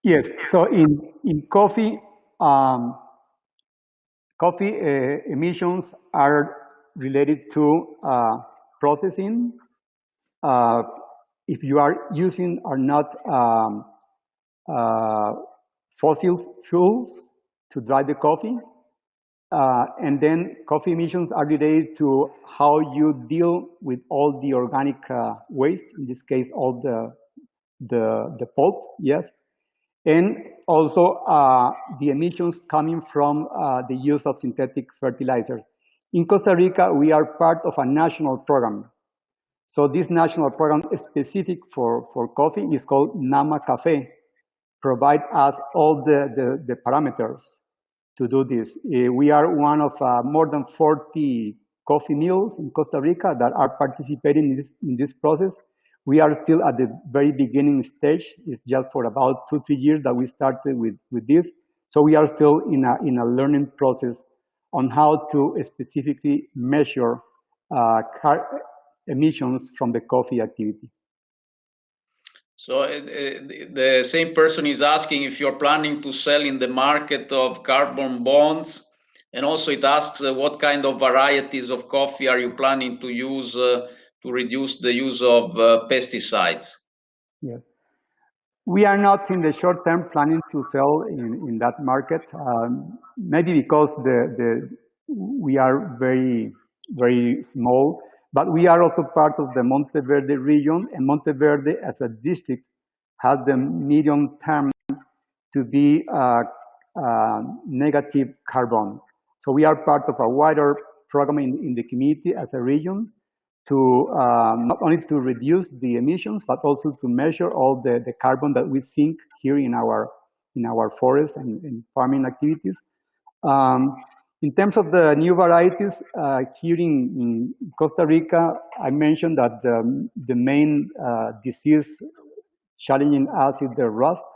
Yes, so in coffee, coffee emissions are related to processing. If you are using or not fossil fuels to dry the coffee, and then coffee emissions are related to how you deal with all the organic waste, in this case, all the pulp, yes, and also the emissions coming from the use of synthetic fertilizers. In Costa Rica, we are part of a national program. So this national program is specific for coffee. It's called NAMA Café, provide us all the parameters to do this. We are one of more than 40 coffee mills in Costa Rica that are participating in this process. We are still at the very beginning stage. It's just for about 2-3 years that we started with this. So we are still in a learning process on how to specifically measure emissions from the coffee activity. So the same person is asking if you're planning to sell in the market of carbon bonds, and also it asks what kind of varieties of coffee are you planning to use to reduce the use of pesticides? Yes. We are not in the short term planning to sell in that market, maybe because we are very, very small, but we are also part of the Monteverde region, and Monteverde as a district has the medium term to be negative carbon. So we are part of a wider program in the community as a region to not only to reduce the emissions, but also to measure all the carbon that we sink here in our forests and farming activities. In terms of the new varieties, here in Costa Rica, I mentioned that the main disease challenging us is the rust.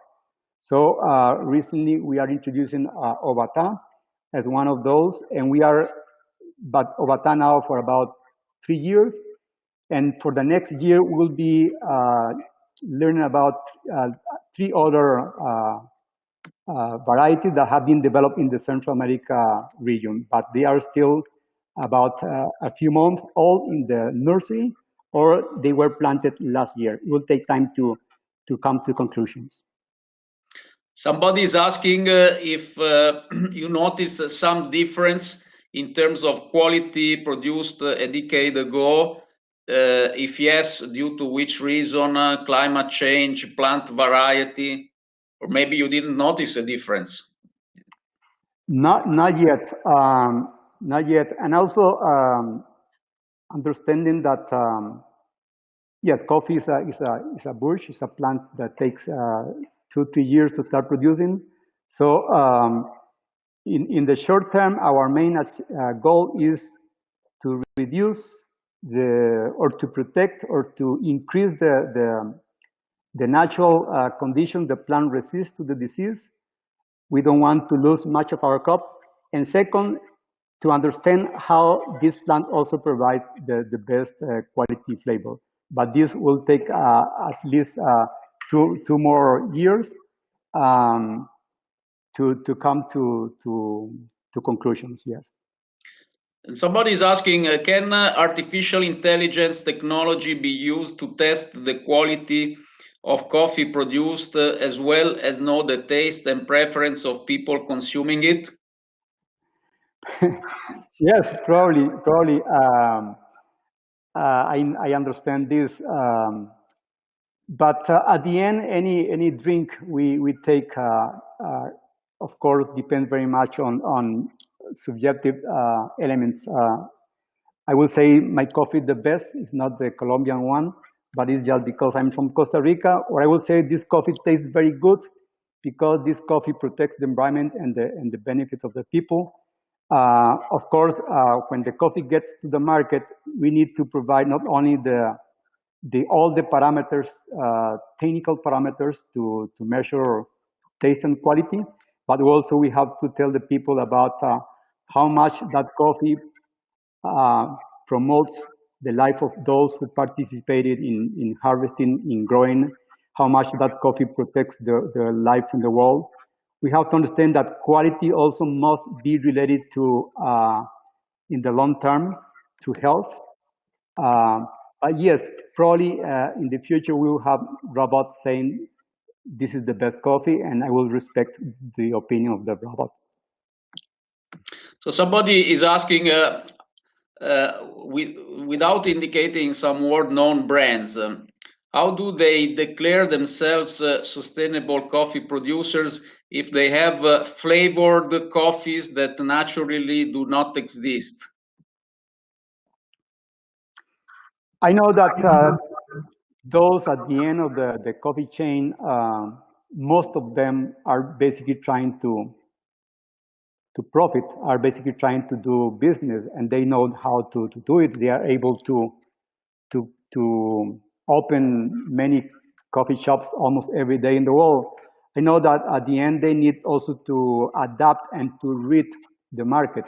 So recently we are introducing Ovata as one of those, and but Ovata now for about 3 years, and for the next year we'll be learning about 3 other varieties that have been developed in the Central America region, but they are still about a few months old in the nursery, or they were planted last year. It will take time to come to conclusions. Somebody is asking if you notice some difference in terms of quality produced a decade ago. If yes, due to which reason? Climate change, plant variety, or maybe you didn't notice a difference? Not yet, not yet. And also understanding that yes, coffee is a bush, is a plant that takes 2 3 years to start producing. So in the short term, our main goal is to reduce or to protect or to increase the natural condition the plant resists to the disease. We don't want to lose much of our crop. And second, to understand how this plant also provides the best quality flavor. But this will take at least two more years to come to conclusions, yes. And somebody is asking, can artificial intelligence technology be used to test the quality of coffee produced as well as know the taste and preference of people consuming it? Yes, probably. I understand this. But at the end, any drink we take, of course, depends very much on subjective elements. I will say my coffee the best is not the Colombian one, but it's just because I'm from Costa Rica. Or I will say this coffee tastes very good because this coffee protects the environment and the benefits of the people. Of course, when the coffee gets to the market, we need to provide not only all the parameters, technical parameters to measure taste and quality, but also we have to tell the people about how much that coffee promotes the life of those who participated in harvesting, in growing, how much that coffee protects the life in the world. We have to understand that quality also must be related to, in the long term, to health. But yes, probably in the future we will have robots saying this is the best coffee, and I will respect the opinion of the robots. So somebody is asking, without indicating some world-known brands, how do they declare themselves sustainable coffee producers if they have flavored coffees that naturally do not exist? I know that those at the end of the coffee chain, most of them are basically trying to profit, are basically trying to do business, and they know how to do it. They are able to open many coffee shops almost every day in the world. I know that at the end they need also to adapt and to read the market.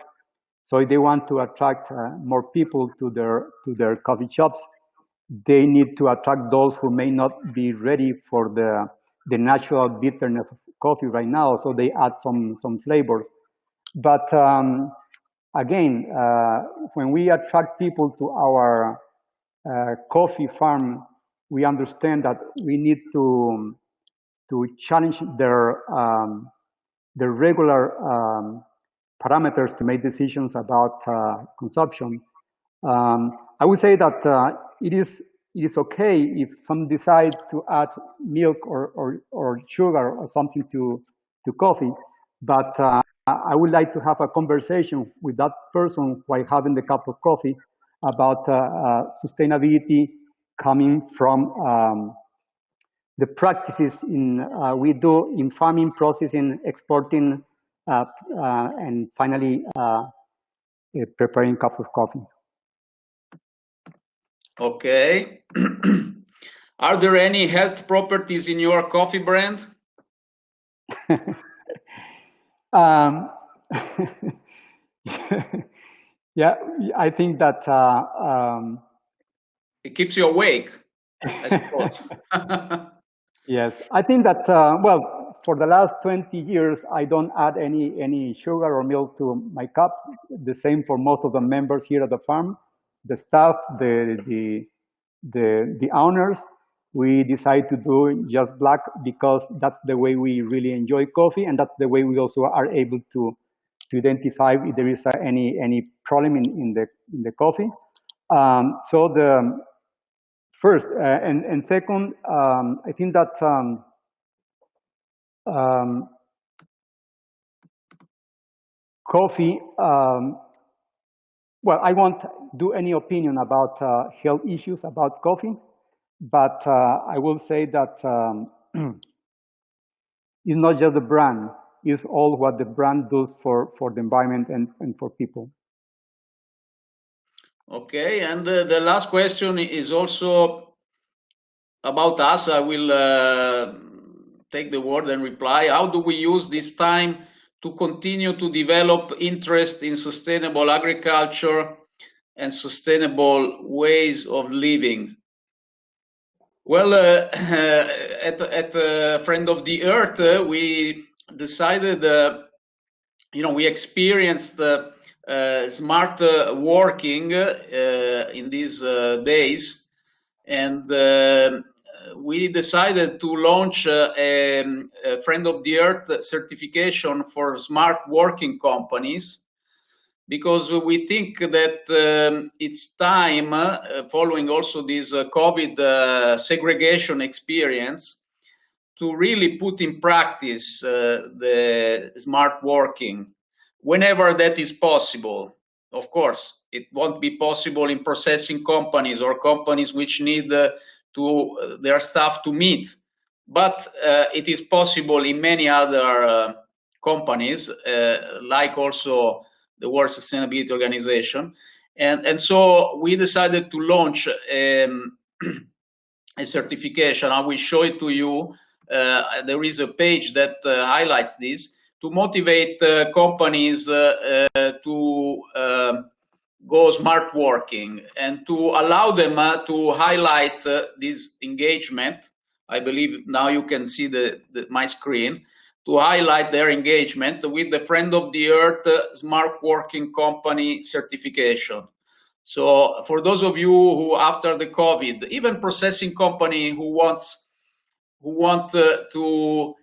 So if they want to attract more people to their coffee shops, they need to attract those who may not be ready for the natural bitterness of coffee right now. So they add some flavors. But again, when we attract people to our coffee farm, we understand that we need to challenge their regular parameters to make decisions about consumption. I would say that it is okay if some decide to add milk or sugar or something to coffee, but I would like to have a conversation with that person while having the cup of coffee about sustainability coming from the practices we do in farming, processing, exporting, and finally preparing cups of coffee. Okay. Are there any health properties in your coffee brand? Yeah, I think that it keeps you awake, I suppose. Yes, I think that well, for the last 20 years, I don't add any sugar or milk to my cup. The same for most of the members here at the farm, the staff, the owners. We decide to do just black because that's the way we really enjoy coffee, and that's the way we also are able to identify if there is any problem in the coffee. So the first and second, I think that coffee, well, I won't do any opinion about health issues about coffee, but I will say that it's not just the brand, it's all what the brand does for the environment and for people. Okay, and the last question is also about us. I will take the word and reply. How do we use this time to continue to develop interest in sustainable agriculture and sustainable ways of living? Well, at Friend of the Earth, we decided, we experienced smart working in these days, and we decided to launch a Friend of the Earth certification for smart working companies, because we think that it's time, following also this COVID segregation experience, to really put in practice the smart working whenever that is possible. Of course, it won't be possible in processing companies or companies which need their staff to meet, but it is possible in many other companies, like also the World Sustainability Organization. And so we decided to launch a certification. I will show it to you. There is a page that highlights this to motivate companies to go smart working and to allow them to highlight this engagement. I believe now you can see my screen, to highlight their engagement with the Friend of the Earth Smart Working Company certification. So for those of you who, after the COVID, even processing company who want to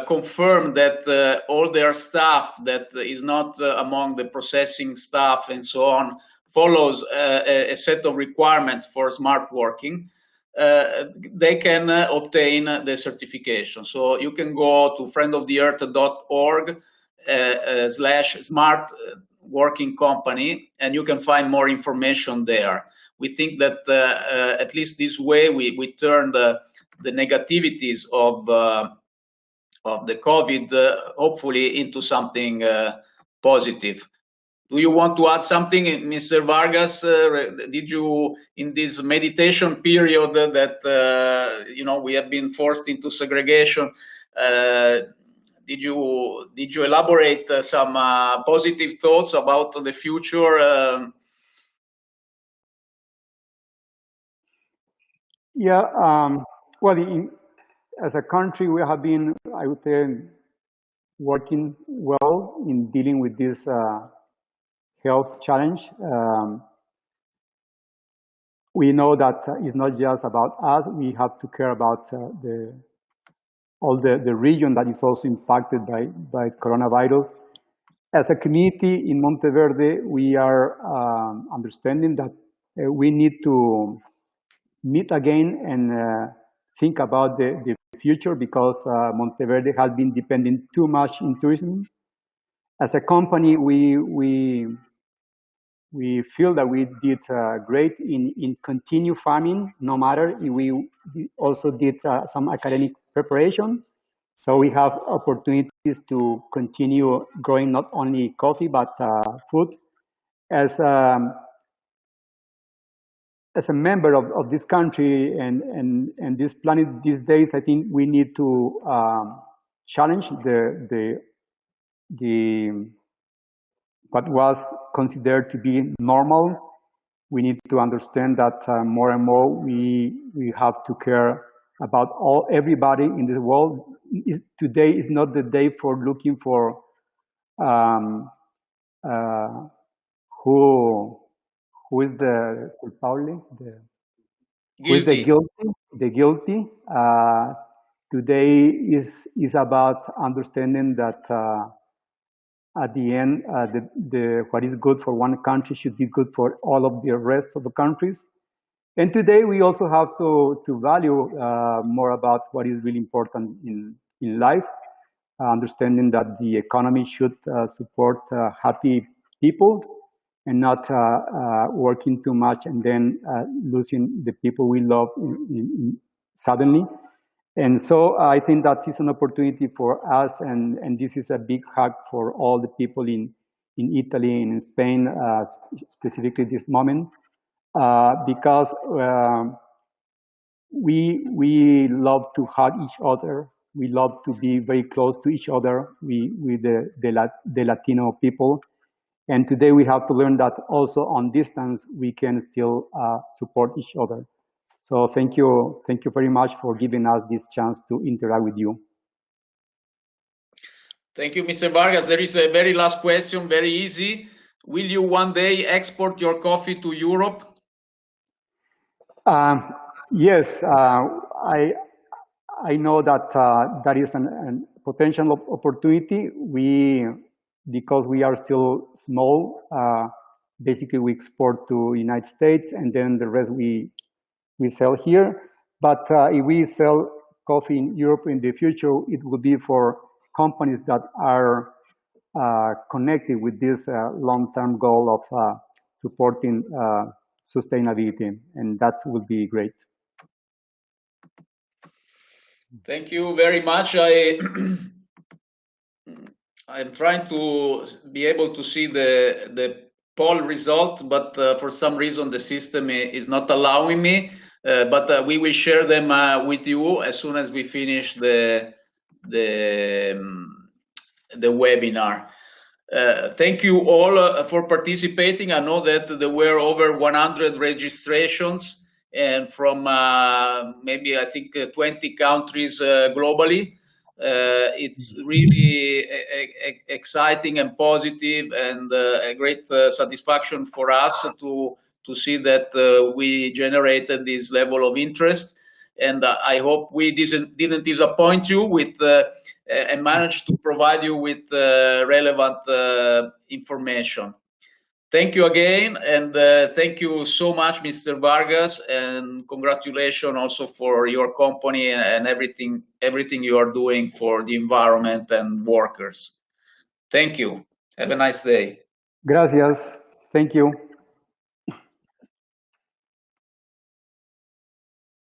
confirm that all their staff that is not among the processing staff and so on follows a set of requirements for smart working, they can obtain the certification. So you can go to friendoftheearth.org /smart working company, and you can find more information there. We think that at least this way we turn the negativities of the COVID hopefully into something positive. Do you want to add something, Mr. Vargas? Did you, in this meditation period that we have been forced into segregation, did you elaborate some positive thoughts about the future? Yeah, well, as a country, we have been, I would say, working well in dealing with this health challenge. We know that it's not just about us. We have to care about all the region that is also impacted by coronavirus. As a community in Monteverde, we are understanding that we need to meet again and think about the future, because Monteverde has been depending too much in tourism. As a company, we feel that we did great in continue farming, no matter. We also did some academic preparation. So we have opportunities to continue growing not only coffee, but food. As a member of this country and this planet these days, I think we need to challenge the what was considered to be normal. We need to understand that more and more we have to care about everybody in the world. Today is not the day for looking for who is the culpable, who is the guilty. Today is about understanding that at the end, what is good for one country should be good for all of the rest of the countries. And today we also have to value more about what is really important in life. understanding that the economy should support happy people and not working too much and then losing the people we love suddenly. And so I think that is an opportunity for us, and this is a big hug for all the people in Italy and in Spain, specifically this moment, because we love to hug each other. We love to be very close to each other, with the Latino people. And today we have to learn that also on distance, we can still support each other. So thank you very much for giving us this chance to interact with you. Thank you, Mr. Vargas. There is a very last question, very easy. Will you one day export your coffee to Europe? Yes, I know that that is a potential opportunity. Because we are still small, basically we export to United States, and then the rest we sell here. But if we sell coffee in Europe in the future, it will be for companies that are connected with this long-term goal of supporting sustainability, and that would be great. Thank you very much. I'm trying to be able to see the poll result, but for some reason the system is not allowing me. But we will share them with you as soon as we finish the webinar. Thank you all for participating. I know that there were over 100 registrations, and from maybe I think 20 countries globally. It's really exciting and positive, and a great satisfaction for us to see that we generated this level of interest. And I hope we didn't disappoint you with and managed to provide you with relevant information. Thank you again, and thank you so much, Mr. Vargas, and congratulations also for your company and everything you are doing for the environment and workers. Thank you. Have a nice day. Gracias. Thank you.